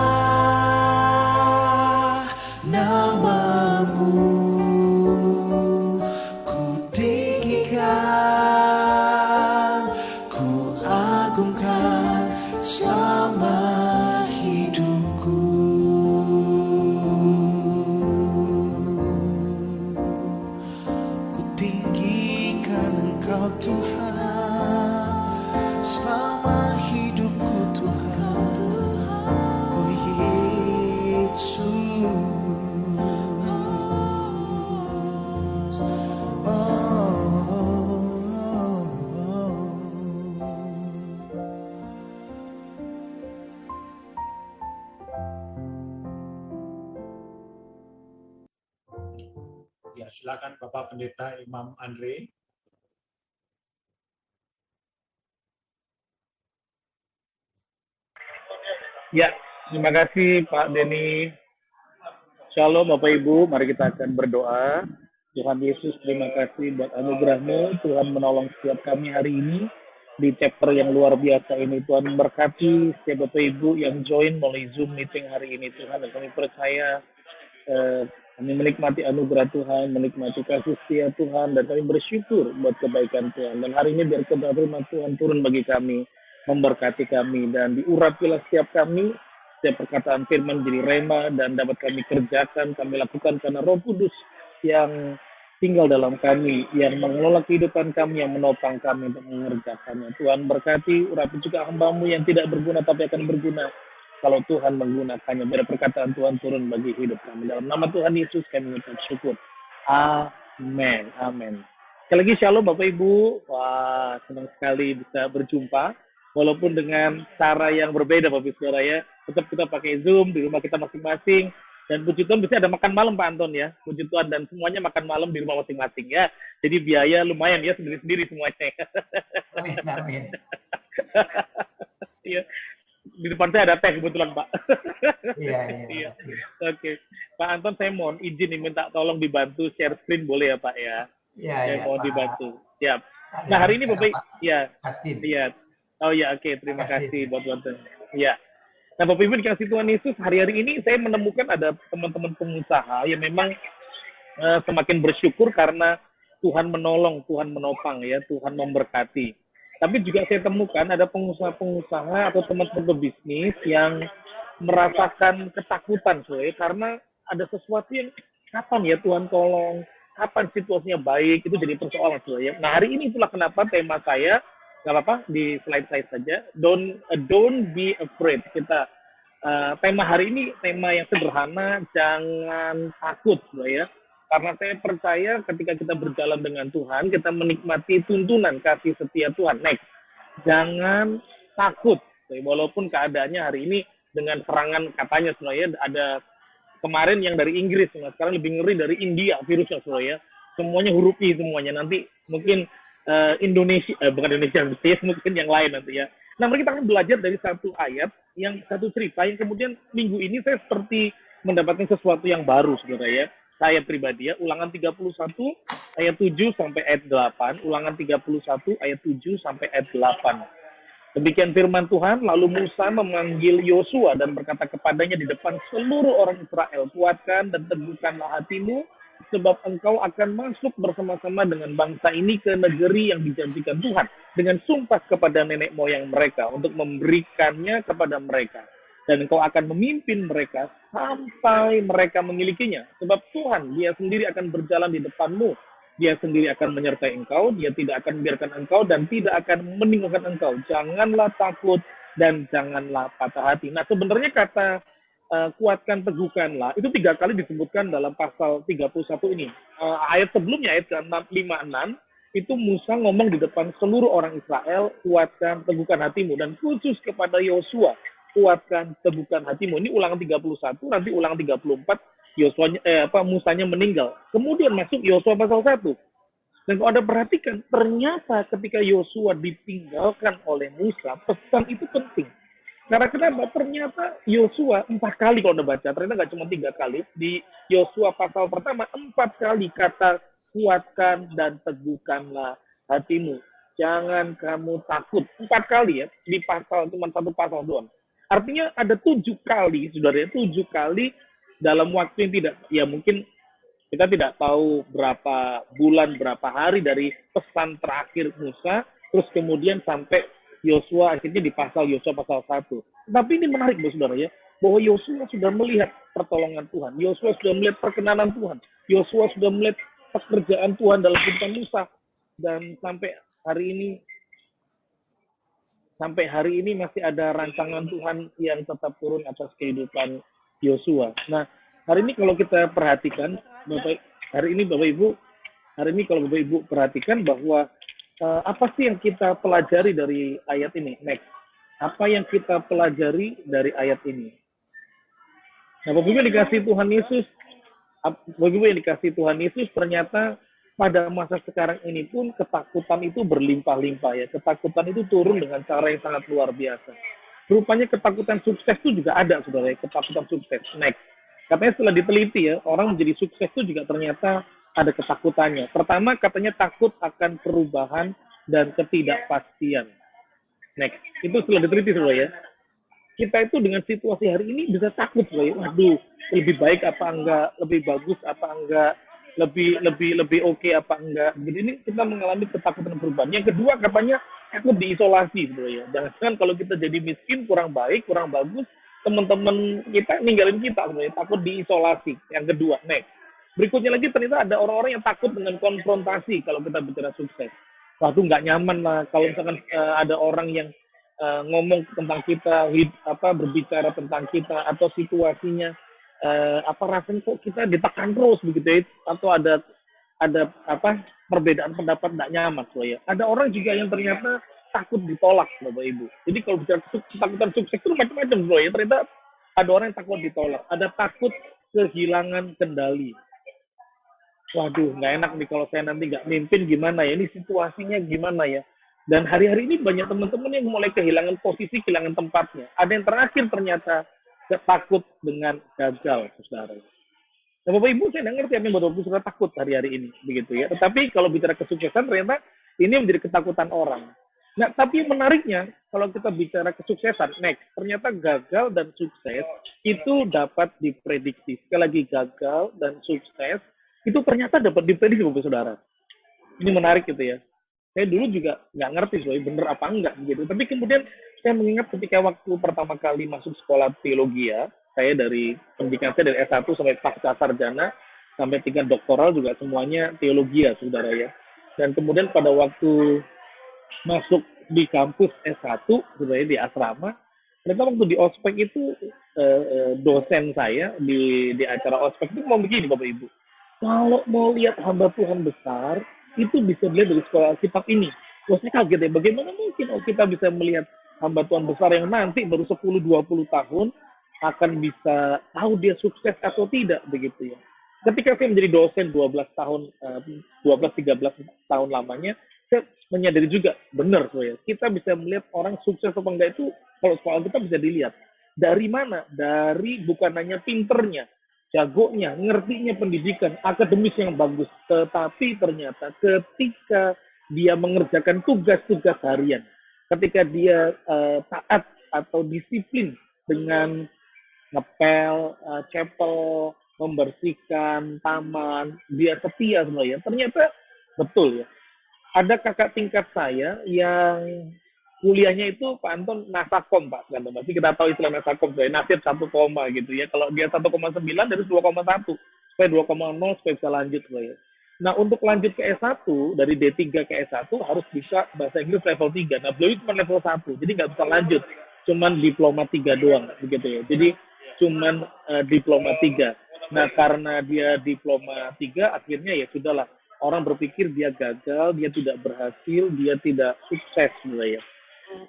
namamu, ku tinggikan, ku agungkan selama hidupku. Ku tinggikan Engkau Tuhan selama hidupku Tuhan. Oh Yesus, Ya, silakan Bapak Pendeta Imam Andre. Ya, terima kasih Pak Denny. Shalom Bapak Ibu, mari kita akan berdoa. Tuhan Yesus, terima kasih buat anugerah-Mu. Tuhan menolong setiap kami hari ini di chapter yang luar biasa ini. Tuhan memberkati setiap Bapak Ibu yang join melalui Zoom meeting hari ini. Tuhan, dan kami percaya kami menikmati anugerah Tuhan, menikmati kasih setia Tuhan, dan kami bersyukur buat kebaikan Tuhan. Dan hari ini biar kebenaran firman Tuhan turun bagi kami, memberkati kami, dan diurapilah setiap kami, setiap perkataan firman jadi rema, dan dapat kami kerjakan, kami lakukan karena Roh Kudus yang tinggal dalam kami, yang mengelola kehidupan kami, yang menopang kami untuk mengerjakannya. Tuhan berkati, urapi juga hamba-Mu yang tidak berguna tapi akan berguna kalau Tuhan menggunakannya. Biar perkataan Tuhan turun bagi hidup kami. Dalam nama Tuhan Yesus kami mengucap syukur. Amin. Amin. Sekali lagi shalom Bapak Ibu. Wah, senang sekali bisa berjumpa. Walaupun dengan cara yang berbeda Bapak Ibu Saudara ya. Tetap kita pakai Zoom di rumah kita masing-masing. Dan puji Tuhan bisa ada makan malam Pak Anton ya. Puji Tuhan, dan semuanya makan malam di rumah masing-masing ya. Jadi biaya lumayan ya, sendiri-sendiri semuanya. amin, amin. Iya. Di depan saya ada teh kebetulan Pak. Iya. Oke. Pak Anton, saya mohon izin nih, minta tolong dibantu share screen boleh ya Pak ya? Saya mohon Pak. dibantu. Siap. Nah hari ini Bapak, ya. Kastin. Iya. Oh ya, oke. Terima Kasih. kasih buat bantuan. Ya. Nah Bapak Ibu dikasih Tuhan Yesus, hari-hari ini saya menemukan ada teman-teman pengusaha yang memang semakin bersyukur karena Tuhan menolong, Tuhan menopang ya, Tuhan memberkati. Tapi juga saya temukan ada pengusaha-pengusaha atau teman-teman pebisnis yang merasakan ketakutan soalnya karena ada sesuatu yang kapan ya Tuhan tolong, kapan situasinya baik, itu jadi persoalan soalnya. Nah hari ini itulah kenapa tema saya, nggak apa-apa di slide saya saja, don't be afraid. Kita tema hari ini tema yang sederhana, jangan takut ya. Karena saya percaya ketika kita berjalan dengan Tuhan, kita menikmati tuntunan kasih setia Tuhan. Next, jangan takut. Walaupun keadaannya hari ini dengan serangan katanya sebenarnya ada kemarin yang dari Inggris, sekarang lebih ngeri dari India virusnya sebenarnya. Semuanya huruf I semuanya. Nanti mungkin Indonesia, bukan Indonesia, mungkin yang lain nanti ya. Nah, mari kita akan belajar dari satu ayat, satu cerita yang kemudian minggu ini saya seperti mendapatkan sesuatu yang baru sebenarnya ya. Saya pribadi ya, Ulangan 31 ayat 7 sampai ayat 8, Ulangan 31 ayat 7 sampai ayat 8. Demikian firman Tuhan, lalu Musa memanggil Yosua dan berkata kepadanya di depan seluruh orang Israel, kuatkan dan teguhkanlah hatimu sebab engkau akan masuk bersama-sama dengan bangsa ini ke negeri yang dijanjikan Tuhan dengan sumpah kepada nenek moyang mereka untuk memberikannya kepada mereka. Dan engkau akan memimpin mereka sampai mereka memilikinya. Sebab Tuhan, dia sendiri akan berjalan di depanmu. Dia sendiri akan menyertai engkau, dia tidak akan membiarkan engkau dan tidak akan meninggalkan engkau. Janganlah takut dan janganlah patah hati. Nah, sebenarnya kata kuatkan, teguhkanlah, itu 3 kali disebutkan dalam pasal 31 ini. Ayat sebelumnya, ayat ke-56, itu Musa ngomong di depan seluruh orang Israel, kuatkan, teguhkan hatimu. Dan khusus kepada Yosua, kuatkan, teguhkan hatimu. Ini ulangan 31, nanti ulangan 34, Musanya meninggal. Kemudian masuk Yosua pasal 1. Dan kalau Anda perhatikan, ternyata ketika Yosua ditinggalkan oleh Musa, pesan itu penting. Karena kenapa? Ternyata Yosua 4 kali kalau Anda baca, ternyata nggak cuma 3 kali. Di Yosua pasal pertama, 4 kali kata kuatkan dan teguhkanlah hatimu. Jangan kamu takut. 4 kali ya, di pasal, cuma 1 pasal doang. Artinya ada 7 kali, saudara, 7 kali dalam waktu yang tidak, ya mungkin kita tidak tahu berapa bulan, berapa hari dari pesan terakhir Musa, terus kemudian sampai Yosua akhirnya di pasal Yosua pasal 1. Tapi ini menarik, saudara ya, bahwa Yosua sudah melihat pertolongan Tuhan. Yosua sudah melihat perkenanan Tuhan. Yosua sudah melihat pekerjaan Tuhan dalam kehidupan Musa. Dan sampai hari ini masih ada rancangan Tuhan yang tetap turun atas kehidupan Yosua. Nah, hari ini kalau kita perhatikan, hari ini kalau Bapak Ibu perhatikan bahwa apa sih yang kita pelajari dari ayat ini? Next. Apa yang kita pelajari dari ayat ini? Nah, Bapak Ibu dikasih Tuhan Yesus, ternyata pada masa sekarang ini pun ketakutan itu berlimpah-limpah ya. Ketakutan itu turun dengan cara yang sangat luar biasa. Rupanya ketakutan sukses itu juga ada, saudara ya. Ketakutan sukses. Next. Katanya setelah diteliti ya, orang menjadi sukses itu juga ternyata ada ketakutannya. Pertama, katanya takut akan perubahan dan ketidakpastian. Next. Itu setelah diteliti, saudara ya. Kita itu dengan situasi hari ini bisa takut, saudara ya. Waduh, lebih baik apa enggak, lebih bagus apa enggak, lebih oke apa enggak. Jadi ini kita mengalami ketakutan perubahan. Yang kedua, katanya takut diisolasi, saudara ya. Jangan kalau kita jadi miskin, kurang baik, kurang bagus, teman-teman kita ninggalin kita, sebenarnya takut diisolasi. Yang kedua, next. Berikutnya lagi ternyata ada orang-orang yang takut dengan konfrontasi kalau kita bicara sukses. Waduh, nggak nyaman lah kalau misalkan ada orang yang ngomong tentang kita, berbicara tentang kita atau situasinya, rasanya kok kita ditekan terus begitu ya, atau ada perbedaan pendapat nggak nyaman, ya. Ada orang juga yang ternyata takut ditolak, Bapak Ibu. Jadi kalau bicara ketakutan sukses itu macam-macam, bro ya. Ternyata ada orang yang takut ditolak, ada takut kehilangan kendali. Waduh, nggak enak nih kalau saya nanti nggak mimpin gimana ya? Ini situasinya gimana ya? Dan hari-hari ini banyak teman-teman yang mulai kehilangan posisi, kehilangan tempatnya. Ada yang terakhir ternyata takut dengan gagal, saudara. Nah, Bapak Ibu, saya nggak ngerti apa yang Bapak Ibu suka takut hari-hari ini, begitu ya. Tetapi kalau bicara kesuksesan, ternyata ini menjadi ketakutan orang. Nah, tapi menariknya, kalau kita bicara kesuksesan, next, ternyata gagal dan sukses itu dapat diprediksi. Sekali lagi, gagal dan sukses itu ternyata dapat diprediksi, Bapak Saudara. Ini menarik gitu ya. Saya dulu juga nggak ngerti, bener apa enggak gitu. Tapi kemudian saya mengingat ketika waktu pertama kali masuk sekolah teologi ya, saya dari pendidikan saya dari S1 sampai pasca sarjana, sampai tingkat doktoral juga semuanya teologi ya, saudara ya. Dan kemudian pada waktu masuk di kampus S1 sebenarnya di asrama, ternyata waktu di ospek itu dosen saya di acara ospek itu mau begini, Bapak Ibu, kalau mau lihat hamba Tuhan besar itu bisa dilihat dari sekolah Alkitab ini. Wah, saya kaget ya, bagaimana mungkin kita bisa melihat hamba Tuhan besar yang nanti baru 10-20 tahun akan bisa tahu dia sukses atau tidak, begitu ya. Ketika saya menjadi dosen 12-13 tahun lamanya, saya menyadari juga, benar ya, kita bisa melihat orang sukses atau enggak itu, kalau soal kita bisa dilihat. Dari mana? Dari bukan hanya pinternya, jagonya, ngertinya pendidikan, akademis yang bagus. Tetapi ternyata ketika dia mengerjakan tugas-tugas harian, ketika dia taat atau disiplin dengan ngepel, chapel, membersihkan taman, dia setia sebenarnya. Ternyata betul ya. Ada kakak tingkat saya yang kuliahnya itu Pak Anton Nasakom Pak. Berarti kita tahu istilah Nasakom, nasib 1 koma gitu ya. Kalau dia 1,9 dari 2,1 supaya 2,0 supaya bisa lanjut ya. Nah, untuk lanjut ke S1, dari D3 ke S1 harus bisa bahasa Inggris level 3. Nah, beliau cuma level 1, jadi nggak bisa lanjut. Cuman diploma 3 doang, begitu ya. Jadi, cuman diploma 3. Nah, karena dia diploma 3, akhirnya ya sudahlah. Orang berpikir dia gagal, dia tidak berhasil, dia tidak sukses sebenarnya.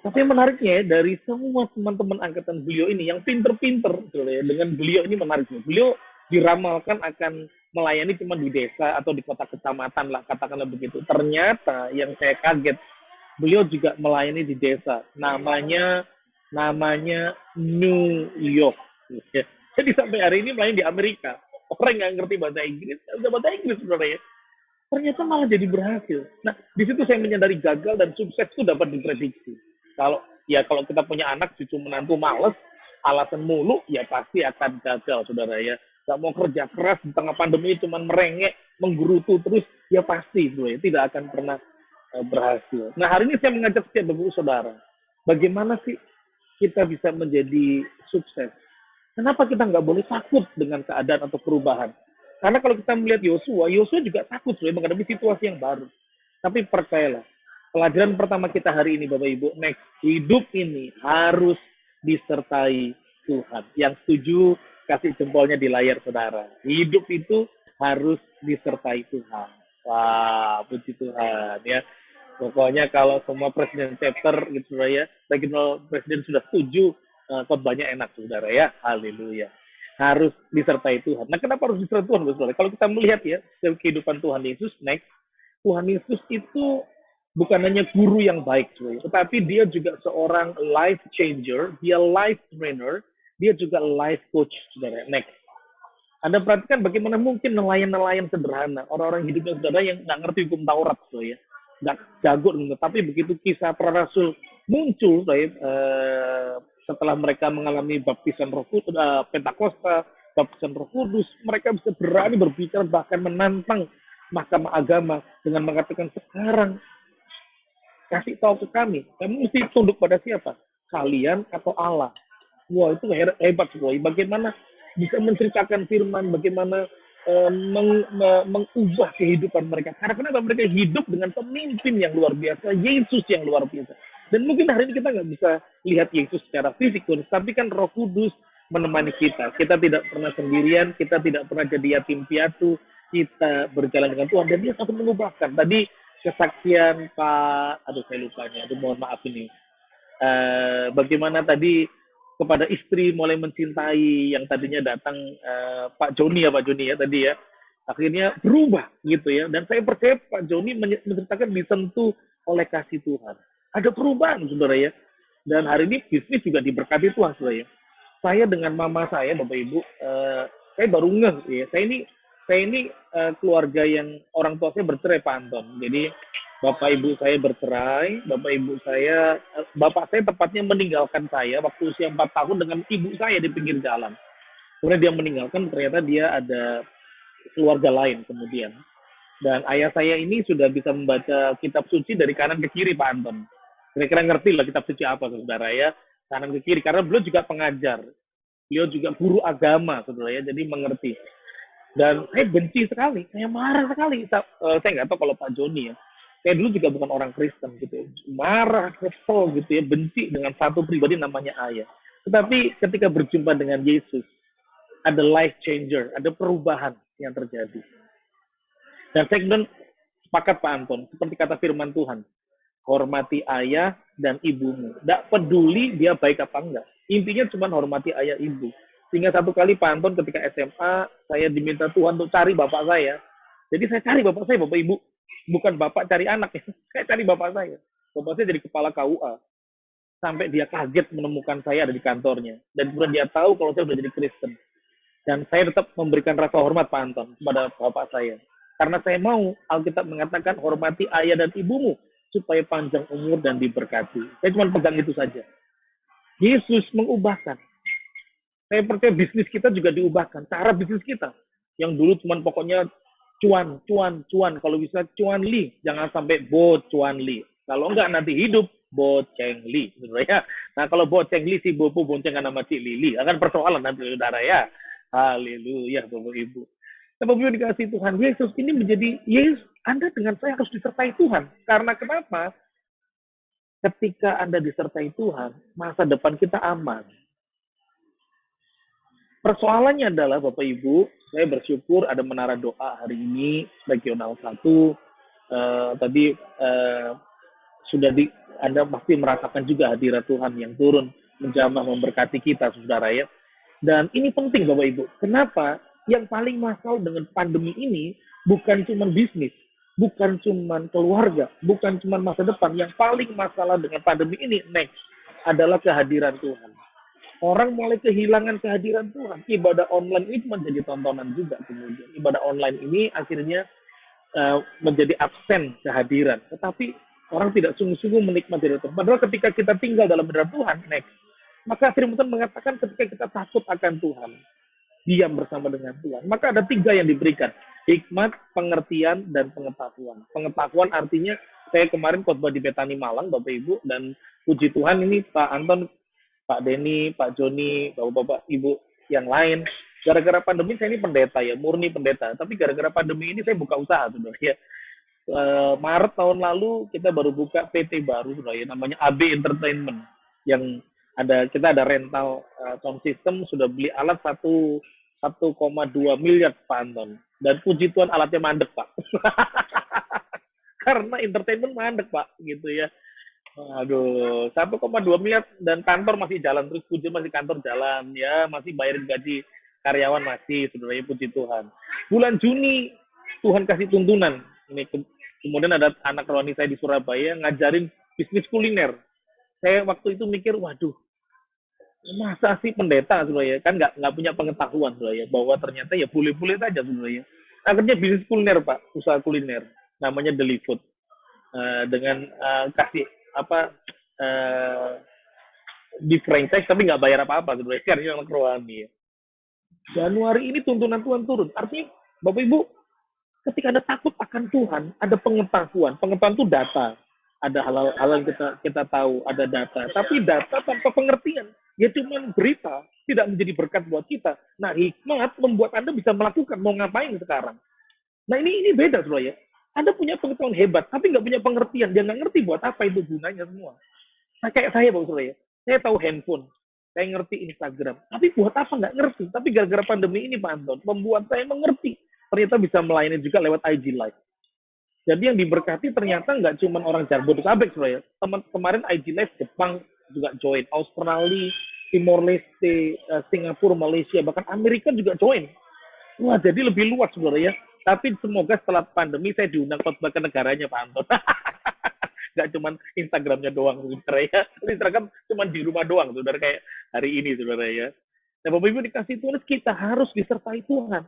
Tapi yang menariknya dari semua teman-teman angkatan beliau ini yang pinter-pinter dengan beliau ini menarik. Beliau diramalkan akan melayani cuma di desa atau di kota kecamatan lah, katakanlah begitu. Ternyata yang saya kaget, beliau juga melayani di desa. Namanya New York. Jadi sampai hari ini melayani di Amerika. Orang nggak ngerti bahasa Inggris, bahasa Inggris sebenarnya. Ternyata malah jadi berhasil. Nah, di situ saya menyadari gagal dan sukses itu dapat diprediksi. Kalau kita punya anak, cucu menantu males, alasan mulu, ya pasti akan gagal, saudara ya. Gak mau kerja keras di tengah pandemi cuma merengek, menggerutu terus, ya pasti ya, tidak akan pernah berhasil. Nah, hari ini saya mengajak setiap bapak saudara, bagaimana sih kita bisa menjadi sukses? Kenapa kita nggak boleh takut dengan keadaan atau perubahan? Karena kalau kita melihat Yosua juga takut menghadapi situasi yang baru. Tapi percayalah, pelajaran pertama kita hari ini Bapak Ibu, next, hidup ini harus disertai Tuhan. Yang setuju, kasih jempolnya di layar saudara. Hidup itu harus disertai Tuhan. Wah, puji Tuhan ya. Pokoknya kalau semua presiden chapter gitu ya, regional presiden sudah setuju, khotbahnya enak saudara ya. Haleluya. Harus disertai Tuhan. Nah, kenapa harus disertai Tuhan, saudara? Kalau kita melihat ya kehidupan Tuhan Yesus, next, Tuhan Yesus itu bukan hanya guru yang baik, tetapi dia juga seorang life changer, dia life trainer, dia juga life coach, saudara. Next. Anda perhatikan bagaimana mungkin nelayan-nelayan sederhana, orang-orang hidupnya saudara yang nggak ngerti hukum Taurat, saudara, ya. Nggak jago, tapi begitu kisah para rasul muncul, setelah mereka mengalami baptisan Roh Kudus, Pentakosta, baptisan Roh Kudus, mereka bisa berani berbicara bahkan menantang mahkamah agama dengan mengatakan sekarang kasih tahu ke kami mesti tunduk pada siapa? Kalian atau Allah? Wah, itu hebat sekali. Bagaimana bisa menceritakan firman, bagaimana mengubah kehidupan mereka. Karena kenapa? Mereka hidup dengan pemimpin yang luar biasa, Yesus yang luar biasa. Dan mungkin hari ini kita nggak bisa lihat Yesus secara fisik, tapi kan Roh Kudus menemani kita. Kita tidak pernah sendirian, kita tidak pernah jadi yatim piatu, kita berjalan dengan Tuhan, dan dia sangat mengubahkan. Tadi kesaksian Pak, saya lupanya, mohon maaf ini. Bagaimana tadi kepada istri mulai mencintai yang tadinya datang Pak Joni ya tadi ya. Akhirnya berubah gitu ya. Dan saya percaya Pak Joni menceritakan disentuh oleh kasih Tuhan. Ada perubahan, saudara ya. Dan hari ini bisnis juga diberkati Tuhan, saudara ya. Saya dengan mama saya, Bapak Ibu, saya baru ngeh ya. Saya ini keluarga yang orang tua saya bercerai, Pak Anton. Jadi Bapak Ibu saya bercerai, Bapak saya tepatnya meninggalkan saya waktu usia 4 tahun dengan ibu saya di pinggir jalan. Kemudian dia meninggalkan, ternyata dia ada keluarga lain kemudian. Dan ayah saya ini sudah bisa membaca kitab suci dari kanan ke kiri, Pak Anton. Kira-kira ngerti lah kitab suci apa, saudara ya. Kanan ke kiri, karena beliau juga pengajar. Beliau juga guru agama, saudara ya, jadi mengerti. Dan saya benci sekali, saya marah sekali. Saya nggak tahu kalau Pak Joni ya. Saya dulu juga bukan orang Kristen gitu ya. Marah, kesel gitu ya, benci dengan satu pribadi namanya ayah. Tetapi ketika berjumpa dengan Yesus, ada life changer, ada perubahan yang terjadi. Dan saya kemudian sepakat Pak Anton, seperti kata firman Tuhan, hormati ayah dan ibumu. Tidak peduli dia baik apa enggak. Intinya cuma hormati ayah ibu. Sehingga satu kali Pak Anton ketika SMA, saya diminta Tuhan untuk cari bapak saya. Jadi saya cari bapak saya, Bapak Ibu. Bukan bapak cari anak, ya. Saya cari bapak saya. Bapak saya jadi kepala KUA. Sampai dia kaget menemukan saya ada di kantornya. Dan kemudian dia tahu kalau saya sudah jadi Kristen. Dan saya tetap memberikan rasa hormat Pak Anton kepada bapak saya. Karena saya mau, Alkitab mengatakan hormati ayah dan ibumu supaya panjang umur dan diberkati. Saya cuma pegang itu saja. Yesus mengubahkan. Saya percaya bisnis kita juga diubahkan. Cara bisnis kita. Yang dulu cuman pokoknya cuan, cuan, cuan. Kalau bisa cuan li. Jangan sampai bo cuan li. Kalau enggak nanti hidup boceng li. Ya. Nah kalau boceng li si bobo boncengan sama si Lili. Akan persoalan nanti saudara ya. Haleluya Bapak Ibu. Nah, Bapak Ibu dikasih Tuhan. Yesus ini menjadi, Yesus, Anda dengan saya harus disertai Tuhan. Karena kenapa? Ketika Anda disertai Tuhan, masa depan kita aman. Persoalannya adalah Bapak Ibu, saya bersyukur ada menara doa hari ini regional 1. Tadi sudah Anda pasti merasakan juga hadirat Tuhan yang turun menjamah memberkati kita saudara ya. Dan ini penting Bapak Ibu. Kenapa? Yang paling masalah dengan pandemi ini bukan cuma bisnis, bukan cuma keluarga, bukan cuma masa depan. Yang paling masalah dengan pandemi ini next adalah kehadiran Tuhan. Orang mulai kehilangan kehadiran Tuhan. Ibadah online ini cuma jadi tontonan juga kemudian. Ibadah online ini akhirnya menjadi absen kehadiran. Tetapi orang tidak sungguh-sungguh menikmati Tuhan. Padahal ketika kita tinggal dalam hadirat Tuhan, next. Maka firman Tuhan mengatakan ketika kita takut akan Tuhan, diam bersama dengan Tuhan. Maka ada 3 yang diberikan. Hikmat, pengertian, dan pengetahuan. Pengetahuan artinya, saya kemarin khotbah di Betani Malang, Bapak Ibu, dan puji Tuhan ini Pak Anton, Pak Denny, Pak Joni, Bapak-Bapak, Ibu yang lain. Gara-gara pandemi saya ini pendeta ya, murni pendeta. Tapi gara-gara pandemi ini saya buka usaha sudah ya. Maret tahun lalu kita baru buka PT baru sudah ya, namanya AB Entertainment. Yang kita ada rental sound system, sudah beli alat 1,2 miliar Pak Anton. Dan puji Tuhan alatnya mandek Pak. Karena entertainment mandek Pak, gitu ya. Aduh, 1,2 miliar dan kantor masih jalan terus, puji masih kantor jalan ya, masih bayarin gaji karyawan masih, sebenarnya puji Tuhan. Bulan Juni Tuhan kasih tuntunan. Ini kemudian ada anak rohani saya di Surabaya ngajarin bisnis kuliner. Saya waktu itu mikir, waduh, masa sih pendeta sebenarnya kan nggak punya pengetahuan sebenarnya bahwa ternyata ya boleh-boleh saja sebenarnya. Akhirnya bisnis kuliner Pak, usaha kuliner, namanya Delifood. Dengan kasih di franchise tapi nggak bayar apa-apa sebenarnya karena anak rohani ya. Januari ini tuntunan Tuhan turun. Artinya Bapak Ibu, ketika Anda takut akan Tuhan, ada pengetahuan. Pengetahuan itu data. Ada hal-hal yang kita tahu, ada data. Tapi data tanpa pengertian, ya cuma berita, tidak menjadi berkat buat kita. Nah, hikmat membuat Anda bisa melakukan, mau ngapain sekarang. Nah, ini beda sebenarnya. Anda punya pengetahuan hebat, tapi nggak punya pengertian. Dia nggak ngerti buat apa itu gunanya semua. Nah, kayak saya, Bapak Surya. Saya tahu handphone. Saya ngerti Instagram. Tapi buat apa nggak ngerti. Tapi gara-gara pandemi ini, Pak Anton, membuat saya mengerti. Ternyata bisa melayani juga lewat IG Live. Jadi yang diberkati ternyata nggak cuma orang Jabodetabek, Surya. Kemarin IG Live Jepang juga join. Australia, Timor Leste, Singapura, Malaysia, bahkan Amerika juga join. Wah, jadi lebih luas sebenarnya. Tapi semoga setelah pandemi saya diundang khotbah ke negaranya Pak Anton. Nggak cuma Instagramnya doang, saudara ya. Instagram cuma di rumah doang, saudara, kayak hari ini, saudara ya. Nah, Bapak Ibu dikasih Tuhan, kita harus disertai Tuhan.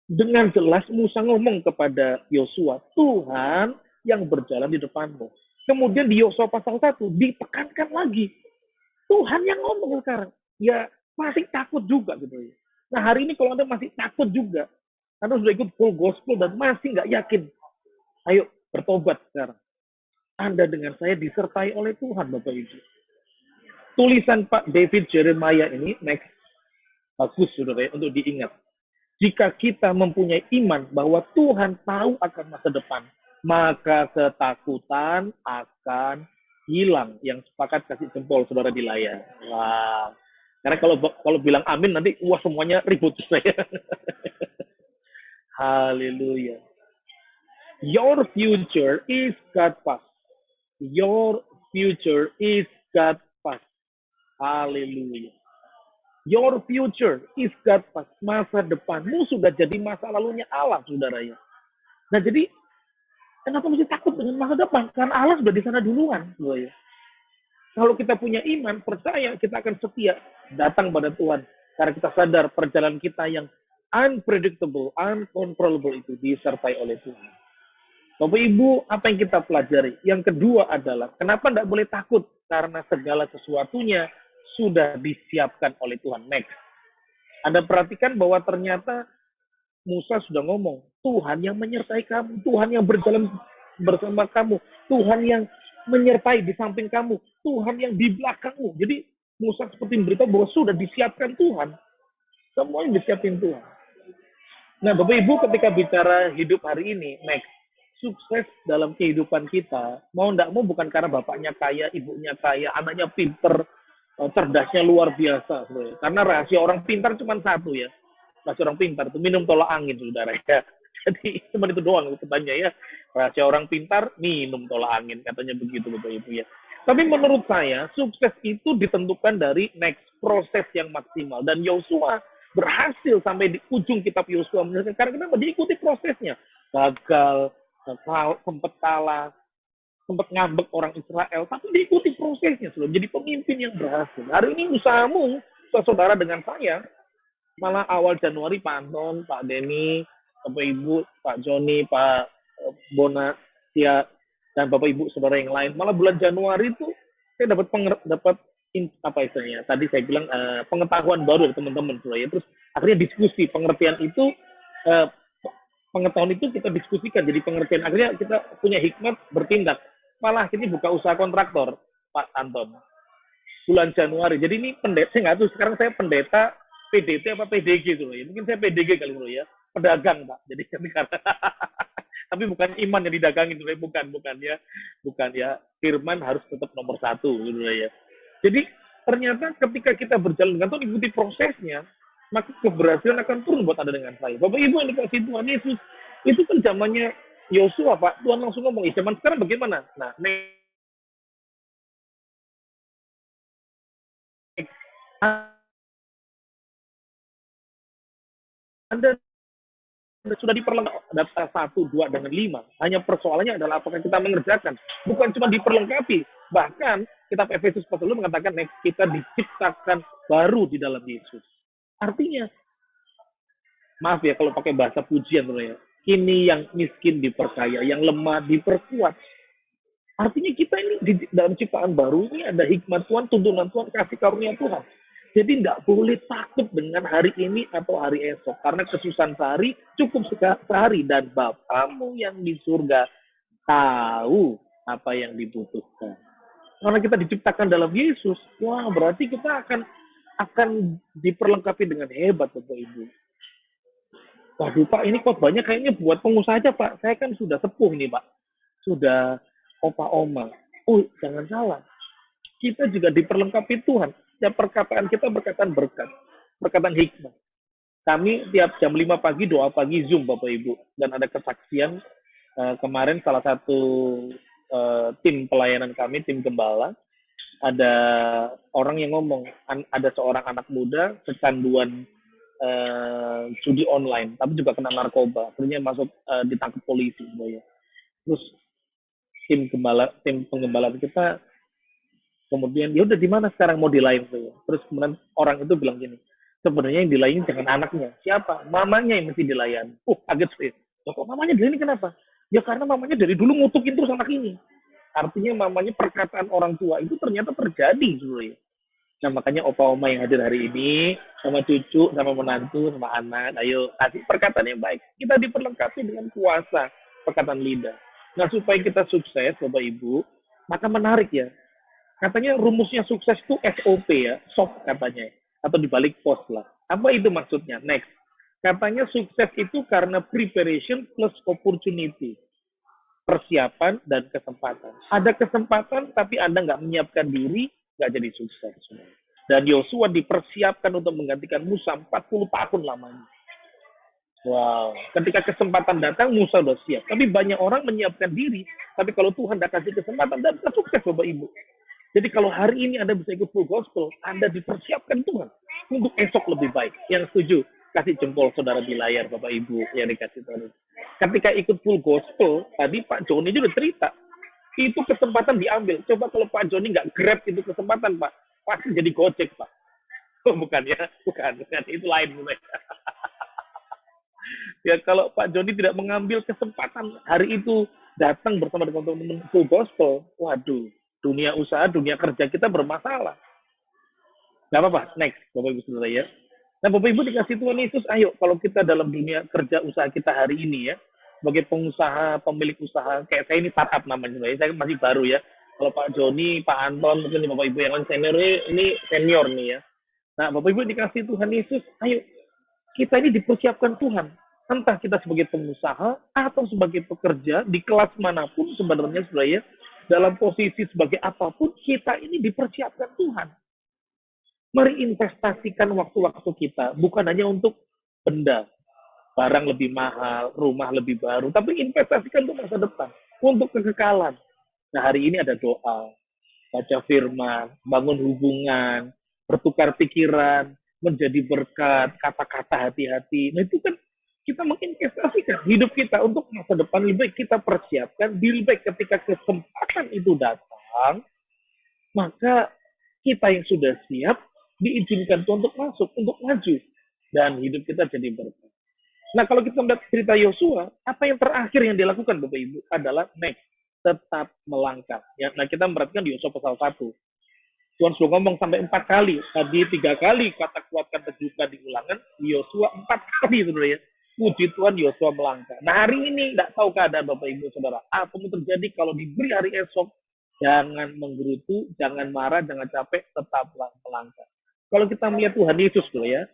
Dengan jelas Musa ngomong kepada Yosua, Tuhan yang berjalan di depanmu. Kemudian di Yosua pasal 1 ditekankan lagi. Tuhan yang ngomong sekarang. Ya, masih takut juga gitu ya. Nah, hari ini kalau Anda masih takut juga, Anda sudah ikut full gospel dan masih nggak yakin, ayo bertobat sekarang. Anda dengan saya disertai oleh Tuhan, Bapak Ibu. Tulisan Pak David Jeremiah ini, next, bagus saudara untuk diingat. Jika kita mempunyai iman bahwa Tuhan tahu akan masa depan, maka ketakutan akan hilang. Yang sepakat kasih jempol saudara di layar. Wah. Karena kalau bilang amin nanti wah semuanya ribut saya. Haleluya. Your future is God past. Your future is God past. Haleluya. Your future is God past. Masa depanmu sudah jadi masa lalunya Allah, saudara ya. Nah jadi kenapa mesti takut dengan masa depan? Karena Allah sudah di sana duluan, saudara ya. Kalau kita punya iman, percaya, kita akan setia datang pada Tuhan. Karena kita sadar perjalanan kita yang unpredictable, uncontrollable itu disertai oleh Tuhan. Bapak Ibu, apa yang kita pelajari? Yang kedua adalah, kenapa tidak boleh takut? Karena segala sesuatunya sudah disiapkan oleh Tuhan. Next. Anda perhatikan bahwa ternyata Musa sudah ngomong, Tuhan yang menyertai kamu, Tuhan yang berjalan bersama kamu, Tuhan yang menyertai di samping kamu, Tuhan yang di belakangmu. Jadi Musa seperti memberitahu bahwa sudah disiapkan Tuhan. Semuanya disiapkan Tuhan. Nah, Bapak Ibu, ketika bicara hidup hari ini, next, sukses dalam kehidupan kita, mau enggak mau bukan karena bapaknya kaya, ibunya kaya, anaknya pinter, cerdasnya luar biasa. Sebenarnya. Karena rahasia orang pintar cuma satu ya. Rahasia orang pintar itu minum tolak angin, saudara. Ya. Jadi cuma itu doang katanya ya. Rahasia orang pintar, minum tolak angin. Katanya begitu Bapak Ibu ya. Tapi menurut saya, sukses itu ditentukan dari next proses yang maksimal. Dan Yosua berhasil sampai di ujung kitab Yosua menyelesaikan. Karena kenapa? Diikuti prosesnya. Gagal, sempat kalah, sempat ngambek orang Israel, tapi diikuti prosesnya sebelum jadi pemimpin yang berhasil. Hari ini usahamu, saudara dengan saya, malah awal Januari Pak Anton, Pak Denny, Bapak Ibu, Pak Joni, Pak Bona, Tia, dan Bapak Ibu saudara yang lain, malah bulan Januari itu saya dapat apa istilahnya? Tadi saya bilang pengetahuan baru dari teman-teman, ya. Terus akhirnya diskusi pengertian itu. Pengetahuan itu kita diskusikan jadi pengertian, akhirnya kita punya hikmat bertindak, malah akhirnya buka usaha kontraktor Pak Anton bulan Januari. Jadi ini pendeta, saya nggak tahu sekarang saya pendeta PDT apa PDG dulu ya, mungkin saya PDG kali dulu ya, pedagang Pak. Jadi karena tapi bukan iman yang didagangin dulu ya, bukan ya, firman harus tetap nomor satu dulu ya. Jadi ternyata ketika kita berjalan dengan Tuhan, ikuti prosesnya, maka keberhasilan akan turun buat Anda dengan saya. Bapak Ibu yang dikasih Tuhan Yesus, itu kan zamannya Yosua, Pak. Tuhan langsung ngomong, zaman sekarang bagaimana? Nah, Anda sudah diperlengkapi daftar 1, 2, dengan 5. Hanya persoalannya adalah apakah kita mengerjakan. Bukan cuma diperlengkapi. Bahkan kitab Efesus pasal 10 mengatakan kita diciptakan baru di dalam Yesus. Artinya, maaf ya kalau pakai bahasa pujian ya, kini yang miskin diperkaya, yang lemah diperkuat. Artinya kita ini di dalam ciptaan baru ini ada hikmat Tuhan, tuntunan Tuhan, kasih karunia Tuhan. Jadi tidak boleh takut dengan hari ini atau hari esok. Karena kesusahan sehari cukup sehari. Dan Bapamu yang di surga tahu apa yang dibutuhkan. Karena kita diciptakan dalam Yesus, wah berarti kita akan diperlengkapi dengan hebat, Bapak Ibu. Waduh Pak, ini khotbahnya kayaknya buat pengusaha aja Pak. Saya kan sudah sepuh nih Pak. Sudah opa-oma. Jangan salah. Kita juga diperlengkapi Tuhan. Setiap perkataan kita berkataan berkat. Perkataan hikmah. Kami tiap jam 5 pagi doa pagi Zoom Bapak Ibu. Dan ada kesaksian kemarin salah satu tim pelayanan kami, tim gembala. Ada orang yang ngomong, ada seorang anak muda kecanduan judi online, tapi juga kena narkoba, akhirnya masuk ditangkap polisi, ya. Terus tim penggembala kita kemudian ya udah di mana sekarang mau dilayan tuh, ya. Terus kemudian orang itu bilang gini, sebenarnya yang dilayani jangan anaknya, siapa? Mamanya yang mesti dilayani. Kaget sih. Kok mamanya dilayani kenapa? Ya karena mamanya dari dulu ngutukin terus anak ini. Artinya mamanya perkataan orang tua itu ternyata terjadi dulu ya. Nah makanya opa-oma yang hadir hari ini sama cucu, sama menantu, sama anak, ayo kasih perkataan yang baik. Kita diperlengkapi dengan kuasa perkataan lidah. Nah supaya kita sukses Bapak Ibu, maka menarik ya. Katanya rumusnya sukses itu SOP ya, soft katanya. Atau dibalik post lah. Apa itu maksudnya? Next. Katanya sukses itu karena preparation plus opportunity. Persiapan dan kesempatan. Ada kesempatan tapi Anda nggak menyiapkan diri, nggak jadi sukses. Dan Yosua dipersiapkan untuk menggantikan Musa 40 tahun lamanya. Wow. Ketika kesempatan datang, Musa sudah siap. Tapi banyak orang menyiapkan diri, tapi kalau Tuhan tidak kasih kesempatan, dan bisa sukses Bapak Ibu. Jadi kalau hari ini Anda bisa ikut full gospel, Anda dipersiapkan Tuhan untuk esok lebih baik. Yang setuju? Kasih jempol saudara di layar Bapak Ibu yang dikasih Tuhan. Ketika ikut full gospel, tadi Pak Joni juga cerita, itu kesempatan diambil. Coba kalau Pak Joni nggak grab itu kesempatan Pak, pasti jadi gojek Pak. Bukan ya, bukan. Itu lain. Ya kalau Pak Joni tidak mengambil kesempatan hari itu datang bersama dengan teman-teman full gospel, waduh, dunia usaha, dunia kerja kita bermasalah. Nggak apa-apa, next, Bapak Ibu Saudara ya. Nah, Bapak Ibu dikasih Tuhan Yesus, ayo kalau kita dalam dunia kerja usaha kita hari ini ya, sebagai pengusaha, pemilik usaha, kayak saya ini startup namanya, saya masih baru ya. Kalau Pak Joni, Pak Anton, mungkin Bapak Ibu yang lain senior ini senior nih ya. Nah, Bapak Ibu dikasih Tuhan Yesus, ayo kita ini dipersiapkan Tuhan. Entah kita sebagai pengusaha atau sebagai pekerja di kelas manapun sebenarnya Saudara ya, dalam posisi sebagai apapun kita ini dipersiapkan Tuhan. Mari investasikan waktu-waktu kita, bukan hanya untuk benda, barang lebih mahal, rumah lebih baru, tapi investasikan untuk masa depan, untuk kekekalan. Nah, hari ini ada doa, baca firman, bangun hubungan, bertukar pikiran, menjadi berkat, kata-kata hati-hati. Nah, itu kan kita menginvestasikan hidup kita untuk masa depan. Lebih baik kita persiapkan, lebih baik ketika kesempatan itu datang, maka kita yang sudah siap diizinkan Tuhan untuk masuk, untuk maju, dan hidup kita jadi berkat. Nah, kalau kita melihat cerita Yosua, apa yang terakhir yang dilakukan Bapak Ibu adalah next, tetap melangkah. Ya, nah, kita memperhatikan di Yosua pasal 1. Tuhan sudah ngomong sampai 4 kali. Tadi 3 kali kata kuatkan teguhkan di Ulangan, di Yosua 4 kali sebenarnya. Puji Tuhan Yosua melangkah. Nah, hari ini tidak tahu keadaan Bapak Ibu Saudara. Apa yang terjadi kalau diberi hari esok, jangan menggerutu, jangan marah, jangan capek, tetaplah melangkah. Kalau kita melihat Tuhan Yesus dulu ya,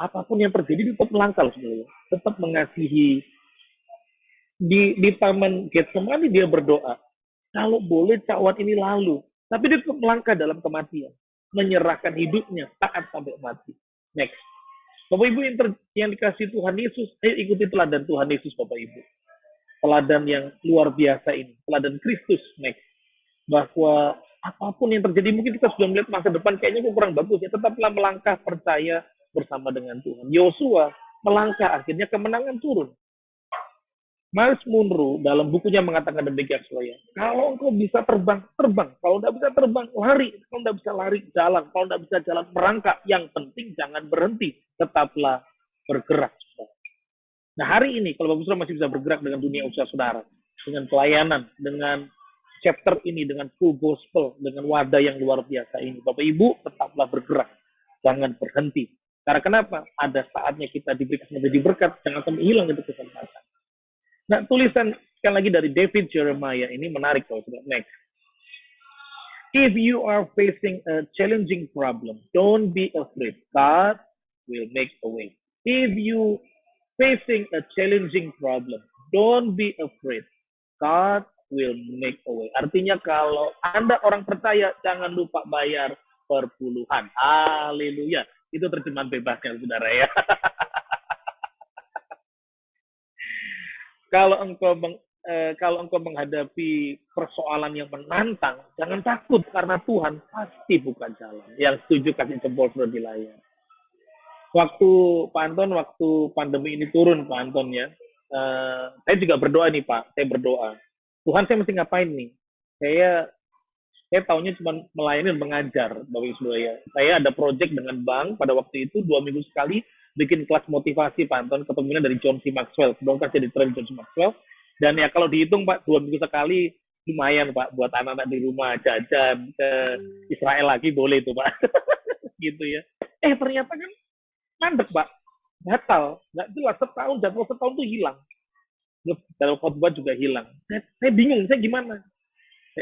apapun yang terjadi tetap melangkah dulu ya. Tetap mengasihi. Di taman Getsemani dia berdoa, kalau boleh cawan ini lalu, tapi dia tetap melangkah dalam kematian, menyerahkan hidupnya taat sampai mati. Next, Bapak Ibu yang dikasih Tuhan Yesus, ayo ikuti teladan Tuhan Yesus Bapak Ibu. Teladan yang luar biasa ini, teladan Kristus. Next, bahwa apapun yang terjadi, mungkin kita sudah melihat masa depan kayaknya kurang bagus ya, tetaplah melangkah percaya bersama dengan Tuhan. Yosua melangkah, akhirnya kemenangan turun. Miles Munro dalam bukunya mengatakan demikian Saudara. Kalau engkau bisa terbang, terbang. Kalau tidak bisa terbang, lari. Kalau tidak bisa lari, jalan. Kalau tidak bisa jalan, merangkak. Yang penting jangan berhenti. Tetaplah bergerak. Saudara. Nah, hari ini kalau Bapak Saudara masih bisa bergerak dengan dunia usaha Saudara, dengan pelayanan, dengan chapter ini, dengan full gospel, dengan wadah yang luar biasa ini, Bapak Ibu tetaplah bergerak. Jangan berhenti. Karena kenapa? Ada saatnya kita diberikan menjadi berkat, jangan sampai hilang itu kesempatan. Nah, tulisan sekali lagi dari David Jeremiah ini menarik kalau sudah next. If you are facing a challenging problem, don't be afraid. God will make a way. If you facing a challenging problem, don't be afraid. God will make a way. Artinya kalau Anda orang percaya, jangan lupa bayar perpuluhan. Haleluya. Itu terjemahan bebasnya, saudara ya. Kalau engkau menghadapi persoalan yang menantang, jangan takut karena Tuhan pasti buka jalan. Yang setuju kasih jempol di layar. Waktu Pak Anton, waktu pandemi ini turun Pak Anton ya, saya juga berdoa nih Pak, saya berdoa. Tuhan saya mesti ngapain nih? Saya tahunya cuma melayani dan mengajar, Bapak Ibu ya. Saya ada project dengan bank pada waktu itu 2 minggu sekali bikin kelas motivasi Pak Anton, kepemimpinan dari John C. Maxwell. Sebelum saya di-train John C. Maxwell. Dan ya kalau dihitung Pak, 2 minggu sekali lumayan Pak buat anak-anak di rumah jajan ke Israel lagi boleh itu Pak. Gitu ya. Ternyata kan mandek Pak. Batal. Nggak jelas jadwal setahun tuh hilang. Jadwal khotbah juga hilang. Saya bingung, saya gimana?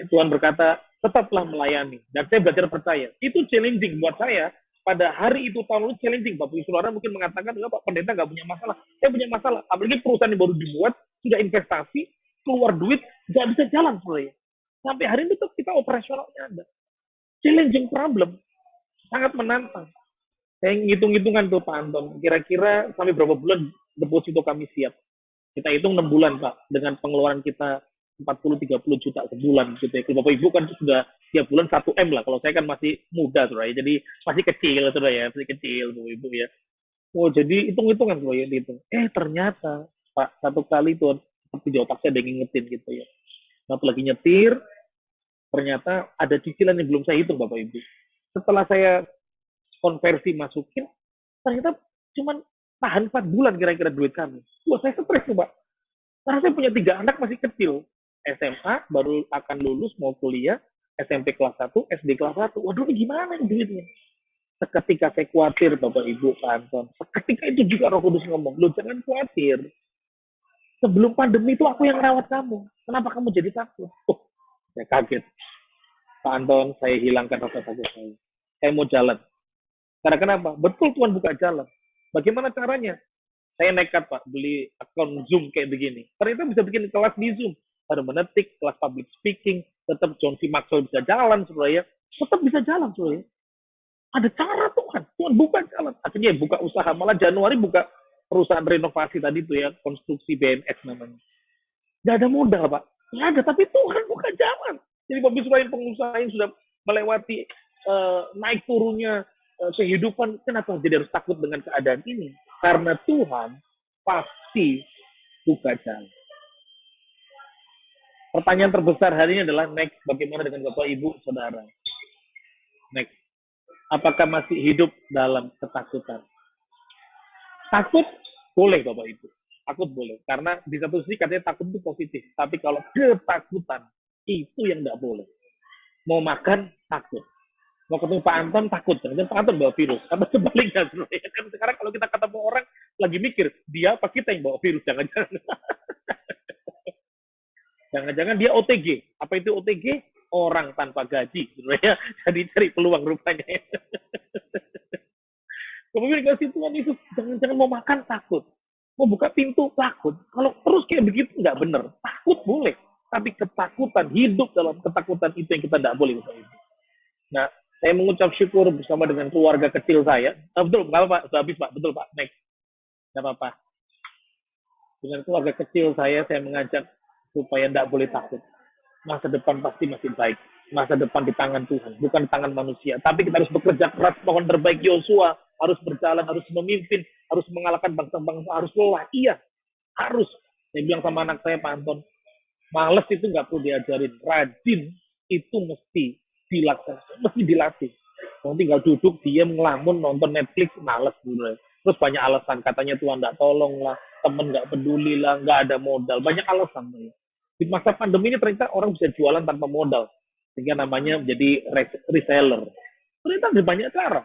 Tuhan berkata, tetaplah melayani. Dan saya belajar percaya. Itu challenging buat saya. Pada hari itu tahun lalu challenging. Bapak Ibu Saudara mungkin mengatakan, enggak Pak, pendeta nggak punya masalah. Saya punya masalah. Apalagi perusahaan yang baru dibuat, sudah investasi, keluar duit, nggak bisa jalan sebenarnya. Sampai hari ini tetap kita operasionalnya ada. Challenging problem. Sangat menantang. Saya ngitung-ngitungan tuh Pak Anton. Kira-kira sampai berapa bulan deposito kami siap. Kita hitung 6 bulan Pak. Dengan pengeluaran kita 40-30 juta sebulan gitu ya. Kalau Bapak Ibu kan sudah tiap bulan 1 M lah. Kalau saya kan masih muda Saudara ya. Jadi masih kecil Saudara ya, masih kecil Bapak Ibu ya. Oh, jadi hitung-hitungan Saudara ya dihitung. Ternyata Pak, satu kali tuh seperti jauh saya ada ngingetin gitu ya. Waktu lagi nyetir, ternyata ada cicilan yang belum saya hitung Bapak Ibu. Setelah saya konversi masukin, ternyata cuma tahan 4 bulan kira-kira duit kami. Wah, saya stres tuh Pak. Karena saya punya 3 anak masih kecil. SMA baru akan lulus mau kuliah, SMP kelas 1, SD kelas 1. Waduh, ini gimana nih duitnya? Seketika saya khawatir, Bapak Ibu, Pak Anton. Seketika itu juga Roh Kudus ngomong, "Lu jangan khawatir. Sebelum pandemi itu aku yang rawat kamu. Kenapa kamu jadi takut?" Oh, saya kaget. Pak Anton, saya hilangkan rasa takut saya. Saya mau jalan. Karena kenapa? Betul Tuhan buka jalan. Bagaimana caranya? Saya nekat, Pak, beli akun Zoom kayak begini. Ternyata bisa bikin kelas di Zoom. Ada menetik, kelas public speaking, tetap John C. Maxwell bisa jalan, saudara ya. Tetap bisa jalan, saudara ya. Ada cara Tuhan. Tuhan buka jalan. Akhirnya buka usaha. Malah Januari buka perusahaan renovasi tadi itu ya, konstruksi BMX namanya. Nggak ada modal, Pak. Nggak ada, tapi Tuhan buka jalan. Jadi Bapak Ibu pengusaha yang sudah melewati naik turunnya kehidupan, kenapa jadi harus takut dengan keadaan ini? Karena Tuhan pasti buka jalan. Pertanyaan terbesar hari ini adalah, next, bagaimana dengan Bapak Ibu, Saudara? Next. Apakah masih hidup dalam ketakutan? Takut boleh, Bapak Ibu. Takut boleh. Karena di satu sisi katanya takut itu positif. Tapi kalau ketakutan, itu yang nggak boleh. Mau makan, takut. Mau ketemu Pak Anton, takut. Jangan Pak Anton bawa virus. Atau sebaliknya. Kan sekarang kalau kita ketemu orang, lagi mikir, dia apa kita yang bawa virus. Jangan-jangan. Jangan-jangan dia OTG. Apa itu OTG? Orang tanpa gaji. Jadi cari peluang rupanya. Kemudian dikasih Tuhan Yesus, jangan-jangan mau makan, takut. Mau buka pintu, takut. Kalau terus kayak begitu, nggak benar. Takut boleh. Tapi ketakutan, hidup dalam ketakutan itu yang kita tidak boleh. Nah, saya mengucap syukur bersama dengan keluarga kecil saya. Betul, nggak apa-apa, sudah habis Pak. Betul Pak, next. Nggak apa-apa. Dengan keluarga kecil saya mengajak supaya tidak boleh takut. Masa depan pasti masih baik. Masa depan di tangan Tuhan, bukan di tangan manusia. Tapi kita harus bekerja keras, mohon terbaik. Yosua harus berjalan, harus memimpin, harus mengalahkan bangsa-bangsa, harus lelah. Iya, harus. Saya bilang sama anak saya, Pak Anton, males itu nggak perlu diajarin. Rajin itu mesti dilaksanakan, mesti dilatih. Kalau tinggal duduk, diam, ngelamun, nonton Netflix, males dulu. Terus banyak alasan, katanya Tuhan nggak tolong lah, temen nggak peduli lah, nggak ada modal. Banyak alasan. Di masa pandemi ini ternyata orang bisa jualan tanpa modal. Sehingga namanya menjadi reseller. Ternyata ada banyak cara.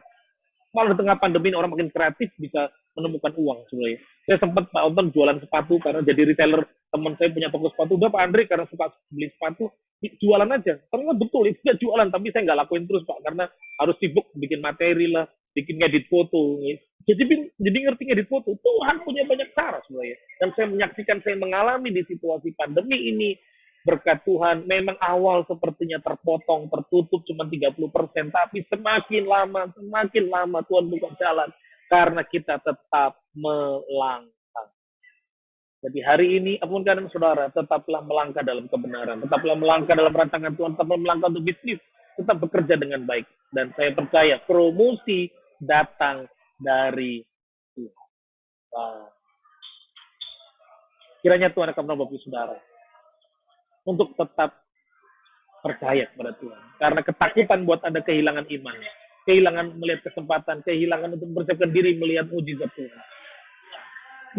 Malah di tengah pandemi ini orang makin kreatif bisa menemukan uang sebenarnya. Saya sempat Pak Anton jualan sepatu karena jadi reseller. Teman saya punya toko sepatu. Udah Pak Andre karena suka beli sepatu, jualan aja. Ternyata betul, itu tidak jualan. Tapi saya nggak lakuin terus Pak. Karena harus sibuk bikin materi lah, bikin ngedit foto. Jadi ngerti ngedit foto. Tuhan punya banyak cara sebenarnya. Dan saya menyaksikan, saya mengalami di situasi pandemi ini. Berkat Tuhan, memang awal sepertinya terpotong, tertutup cuma 30%. Tapi semakin lama Tuhan buka jalan. Karena kita tetap melangkah. Jadi hari ini, apapun keadaan saudara, tetaplah melangkah dalam kebenaran. Tetaplah melangkah dalam rancangan Tuhan. Tetaplah melangkah untuk bisnis. Tetap bekerja dengan baik. Dan saya percaya promosi datang dari Tuhan. Kiranya Tuhan akan menolong saudara untuk tetap percaya kepada Tuhan. Karena ketakutan buat Anda kehilangan iman, kehilangan melihat kesempatan, kehilangan untuk mempersiapkan diri melihat mujizat Tuhan.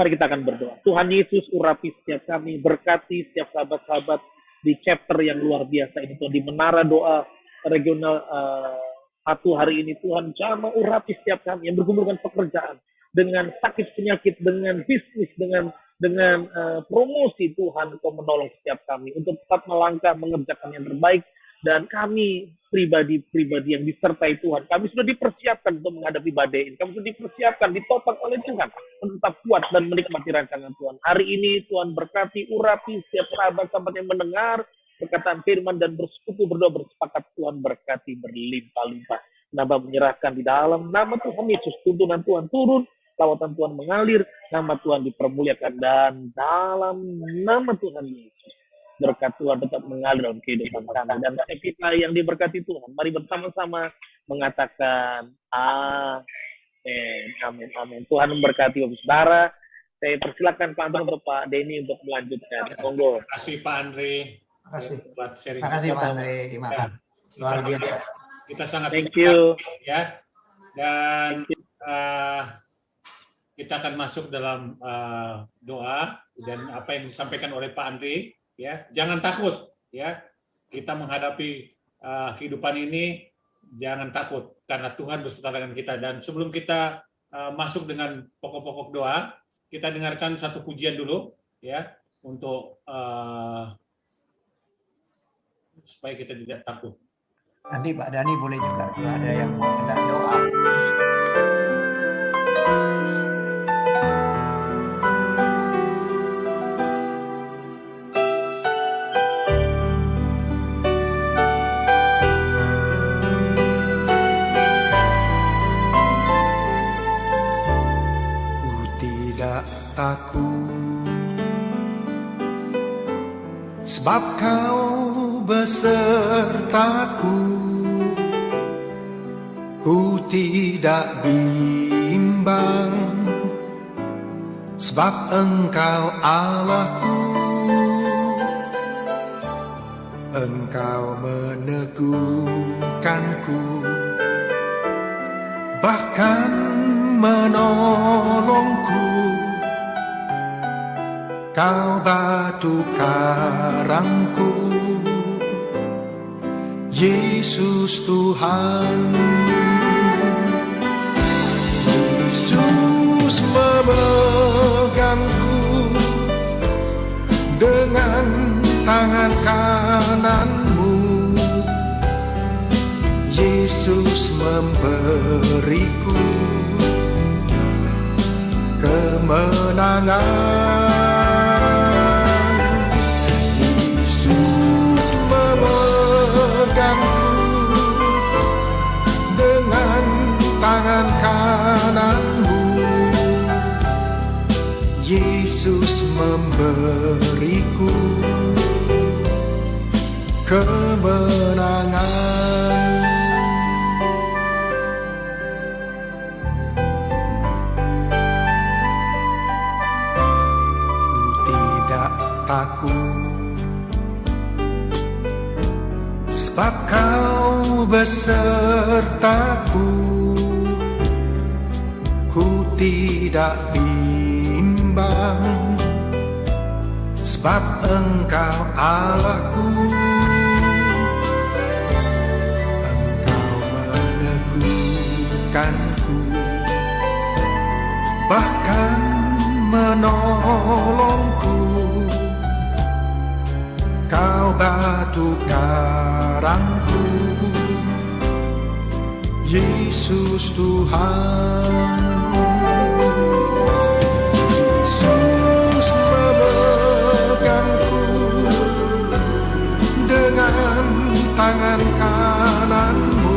Mari kita akan berdoa. Tuhan Yesus, urapi setiap kami, berkati setiap sahabat-sahabat di chapter yang luar biasa ini, Tuhan, di menara doa regional satu hari ini. Tuhan, jamah urapi setiap kami yang bergumul dengan pekerjaan, dengan sakit penyakit, dengan bisnis, dengan promosi. Tuhan, Kau menolong setiap kami untuk tetap melangkah, mengerjakan yang terbaik. Dan kami pribadi-pribadi yang disertai Tuhan, kami sudah dipersiapkan untuk menghadapi badai ini. Kami sudah dipersiapkan, ditopang oleh Tuhan untuk tetap kuat dan menikmati rancangan Tuhan. Hari ini Tuhan berkati, urapi setiap sahabat-sahabat yang mendengar perkataan firman dan bersekutu, berdoa, bersepakat. Tuhan berkati berlimpah-limpah. Nambah menyerahkan di dalam nama Tuhan Yesus, tuntunan Tuhan turun, lawatan Tuhan mengalir, nama Tuhan dipermuliakan, dan dalam nama Tuhan Yesus berkat Tuhan tetap mengalir dalam kehidupan kami. Dan kita yang diberkati Tuhan, mari bersama-sama mengatakan amin, amin, amin. Tuhan memberkati saudara. Saya persilakan Pak Anton untuk Pak Denny untuk melanjutkan. Monggo. Terima kasih Pak Andre. Terima kasih. Buat sharing. Terima kasih Pak Andre. Luar biasa. Kita sangat thank you ya. Dan kita akan masuk dalam doa dan apa yang disampaikan oleh Pak Andre. Ya, jangan takut. Ya, kita menghadapi kehidupan ini jangan takut karena Tuhan beserta dengan kita. Dan sebelum kita masuk dengan pokok-pokok doa, kita dengarkan satu pujian dulu ya untuk supaya kita tidak takut. Nanti Pak Dani boleh juga kalau ada yang minta doa. Ku tidak takut, sebab Kau besertaku. Ku tidak bimbang, sebab Engkau Allahku. Engkau meneguhkanku, bahkan menolongku. Kau batu karangku, Yesus Tuhan. Yesus memegangku dengan tangan kananmu. Yesus memberiku kemenangan. Yesus memegangku dengan tangan kananmu. Yesus memberiku kemenangan. Ku tidak takut, sebab Kau besertaku. Ku tidak bimbang, sebab Engkau Allahku. Engkau meneguhkanku, bahkan menolongku. Kau batu karangku, Yesus Tuhan. Yesus memegangku dengan tangan kananmu.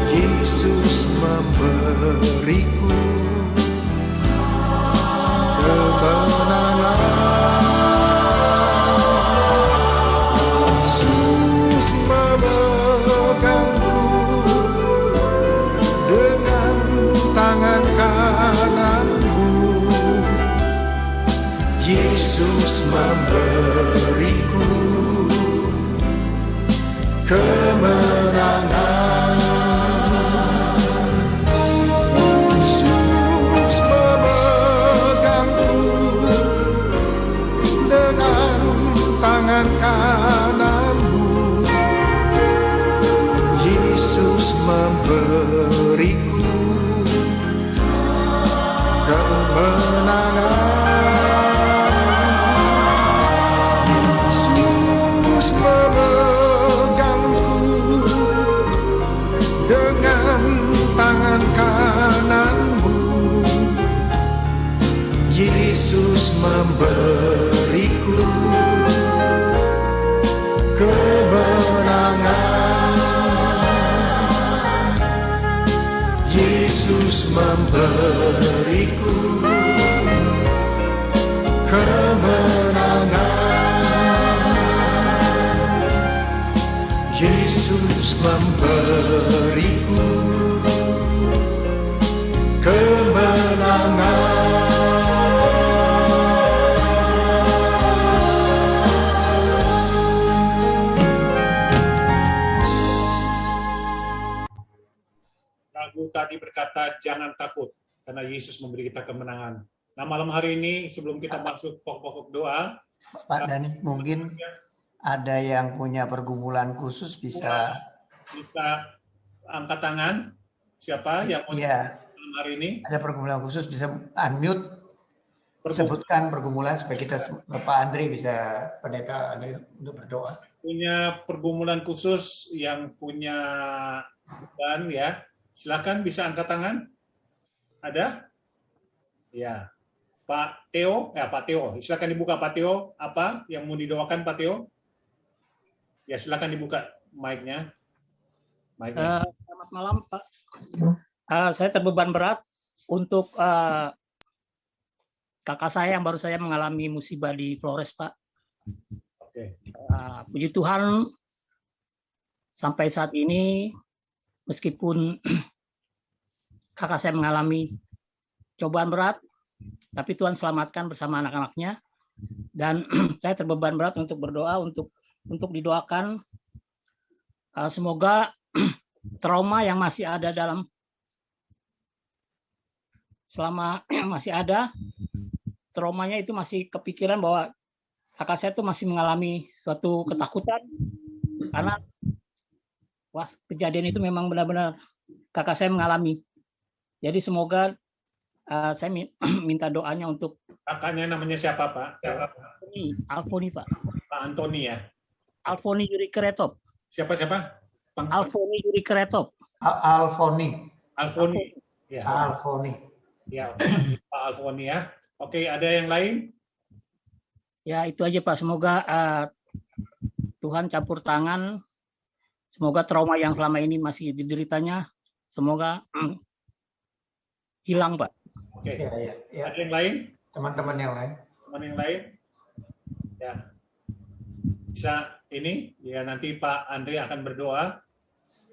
Yesus memberiku kemenangan. Yesus memegangku dengan tangan kananmu. Yesus memberiku kemenangan. Yesus memegangku dengan tangan kananmu. Yesus memberiku kemenangan. Yesus memegangku dengan tangan kananmu. Yesus memberiku kemenangan. Yesus memberiku kemenangan. Yesus memberiku kemenangan. Lagu tadi berkata jangan takut karena Yesus memberi kita kemenangan. Nah, malam hari ini sebelum kita masuk pokok-pokok doa, Pak Dani, mungkin ada yang punya pergumulan khusus bisa bisa angkat tangan. Siapa yang mau Iya, hari ini? ada pergumulan khusus, bisa unmute, sebutkan pergumulan supaya kita, Pak Andre bisa, Pendeta Andre untuk berdoa. Punya pergumulan khusus yang punya beban ya. Silakan bisa angkat tangan. Ada? Ya. Pak Theo, Pak Theo. Silakan dibuka Pak Theo. Apa yang mau didoakan Pak Theo? Ya, silakan dibuka mic-nya. Selamat malam Pak. Saya terbeban berat untuk kakak saya yang baru saya mengalami musibah di Flores, Pak. Oke. Puji Tuhan, sampai saat ini, meskipun kakak saya mengalami cobaan berat, tapi Tuhan selamatkan bersama anak-anaknya. Dan saya terbeban berat untuk berdoa, untuk didoakan. Semoga trauma yang masih ada selama masih ada, traumanya itu masih kepikiran bahwa kakak saya itu masih mengalami suatu ketakutan karena kejadian itu memang benar-benar kakak saya mengalami. Jadi semoga saya minta doanya untuk kakaknya. Namanya siapa Pak? Alfoni Pak. Pak Antoni ya. Alfoni Yuri Keretop. Siapa? Alfoni Yuri Keretop. Alfoni. Ya. Alfoni. Ya, Pak Alfoni ya. Oke, ada yang lain? Ya, itu aja Pak. Semoga Tuhan campur tangan. Semoga trauma yang selama ini masih dideritanya, semoga hilang Pak. Oke. Ya. Ada yang lain? Teman-teman yang lain. Teman yang lain? Ya. Bisa ini? Ya, nanti Pak Andre akan berdoa.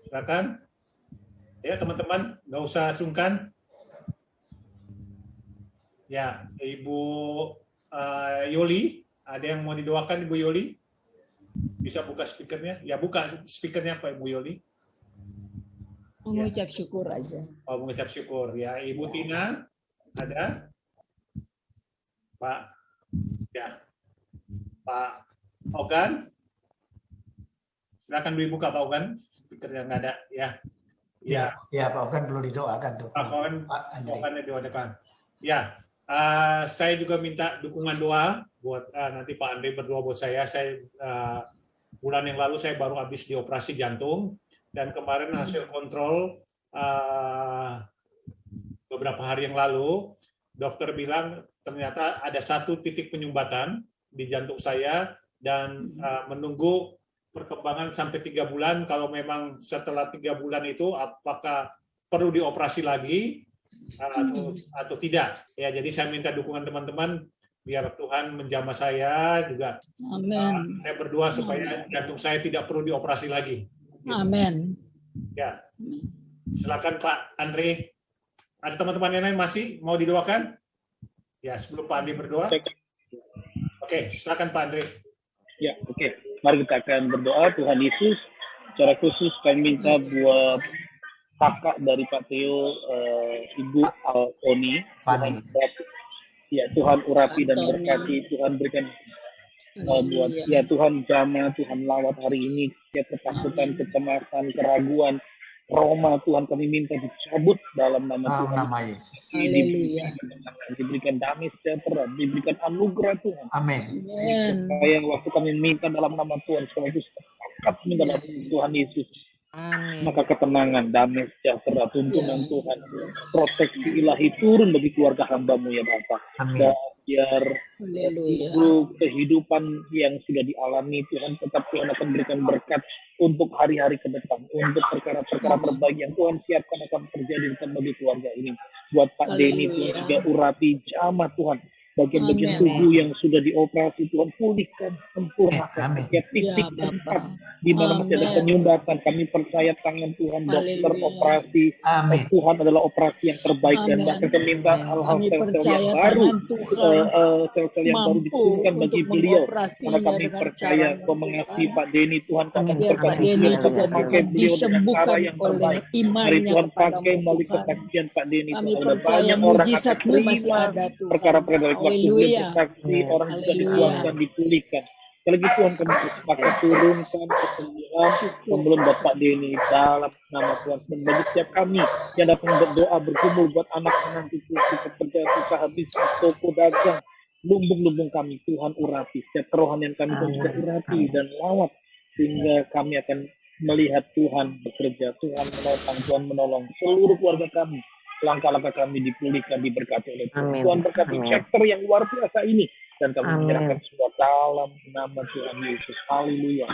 Silakan. Ya, teman-teman, nggak usah sungkan. Ya, Ibu Yoli, ada yang mau didoakan Ibu Yoli? Bisa buka speakernya? Ya, buka speakernya Pak Ibu Yoli. Mengucap syukur aja. Oh, mengucap syukur. Ya, Ibu Tina, ada? Pak, ya. Pak Ogan, silakan dibuka Pak Ogan. Speakernya nggak ada, ya. Ya, Pak Ogan perlu didoakan tuh. Pak Ogan didoakan. Ya. Saya juga minta dukungan doa buat nanti Pak Andre berdoa buat saya. Bulan yang lalu saya baru habis dioperasi jantung dan kemarin hasil kontrol beberapa hari yang lalu dokter bilang ternyata ada 1 titik penyumbatan di jantung saya dan menunggu perkembangan sampai 3 bulan. Kalau memang setelah 3 bulan itu apakah perlu dioperasi lagi atau tidak ya. Jadi saya minta dukungan teman-teman biar Tuhan menjamah saya juga. Amin. Saya berdoa supaya jantung saya tidak perlu dioperasi lagi. Amin. Ya. Silakan Pak Andre. Ada teman-teman yang lain masih mau didoakan? Ya, sebelum Pak Andre berdoa. Oke, silakan Pak Andre. Ya, oke. Mari kita akan berdoa. Tuhan Yesus, secara khusus kami minta buat kakak dari Pak Theo, Ibu Alfoni. Tuhan urapi dan berkati. Tuhan berikan buat Tuhan jamah, Tuhan lawat hari ini setiap ketakutan, kecemasan, keraguan, trauma, Tuhan kami minta dicabut dalam nama Tuhan. Nama Yesus. Diberikan damai sejahtera, diberikan anugerah Tuhan. Amin. Supaya waktu kami minta dalam nama Tuhan, semua itu sepakat minta dalam Tuhan Yesus. Amin. Maka ketenangan, damai sejahtera, tuntunan Tuhan, proteksi ilahi turun bagi keluarga hamba-Mu ya Bapa. Dan biar seluruh kehidupan yang sudah dialami Tuhan, tetap Tuhan akan berikan berkat untuk hari-hari ke depan, untuk perkara-perkara terbaik yang Tuhan siapkan akan terjadi bagi keluarga ini. Buat Pak Denny, Tuhan juga urapi jamah Tuhan, bagian-bagian tubuh yang sudah dioperasi Tuhan pulihkan, sempurnakan setiap titik tempat di mana masih ada penyumbatan. Kami percaya tangan Tuhan dokter operasi Tuhan adalah operasi yang terbaik. Dan bahkan kami minta hal-hal sel-sel yang baru, sel-sel yang baru diturunkan bagi beliau, karena kami percaya Tuhan mengasihi Pak Denny. Tuhan kami berkati beliau, Tuhan pakai beliau dengan cara yang terbaik. Mari Tuhan pakai melalui kesaksian Pak Denny. Ada banyak orang akan terima perkara-perkara dari waktu beliau bersaksi, orang sudah dikuatkan, dipulihkan. Sekali lagi Tuhan kami bersepakat turunkan kesembuhan pembelum Bapak Denny dalam nama Tuhan. Dan bagi setiap kami yang datang berdoa bergumul buat anak menantu pekerjaan usaha bisnis toko dagang, lumbung-lumbung kami Tuhan urapi. Setiap kerohanian kami Tuhan juga urapi dan lawat sehingga kami akan melihat Tuhan bekerja, Tuhan menopang, Tuhan menolong seluruh keluarga kami. Langkah-langkah kami dipulihkan, diberkati oleh Tuhan. Amin. Tuhan berkati Amin. chapter yang luar biasa ini. Dan kami Amin. menyerahkan semua dalam nama Tuhan Yesus. Haleluya.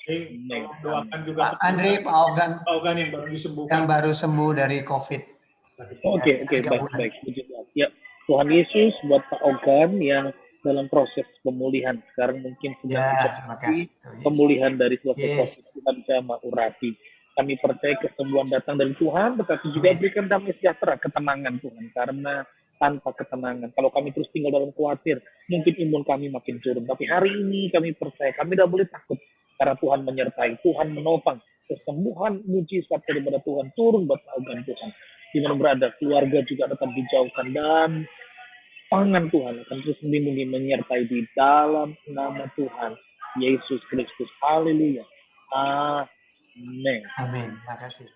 Jadi, Amin. doakan juga Pak Andre, Pak Ogan Pak Ogan yang baru disembuhkan. yang baru sembuh dari COVID. Oke, baik. Puji Tuhan. Ya, Tuhan Yesus buat Pak Ogan yang dalam proses pemulihan. Sekarang mungkin sedang Ya, makasih. pemulihan dari selesai Yes. COVID. Kita bisa urapi. Kami percaya kesembuhan datang dari Tuhan, tetapi juga berikan damai sejahtera, ketenangan Tuhan. Karena tanpa ketenangan, kalau kami terus tinggal dalam khawatir, mungkin imun kami makin turun. Tapi hari ini kami percaya, kami tidak boleh takut. Karena Tuhan menyertai, Tuhan menopang. Kesembuhan mujizat daripada Tuhan turun buat Ogan Tuhan. Di mana berada, keluarga juga tetap dijauhkan. Dan tangan Tuhan akan terus melindungi, menyertai di dalam nama Tuhan Yesus Kristus. Haleluya. Amin. Amin. Makasih.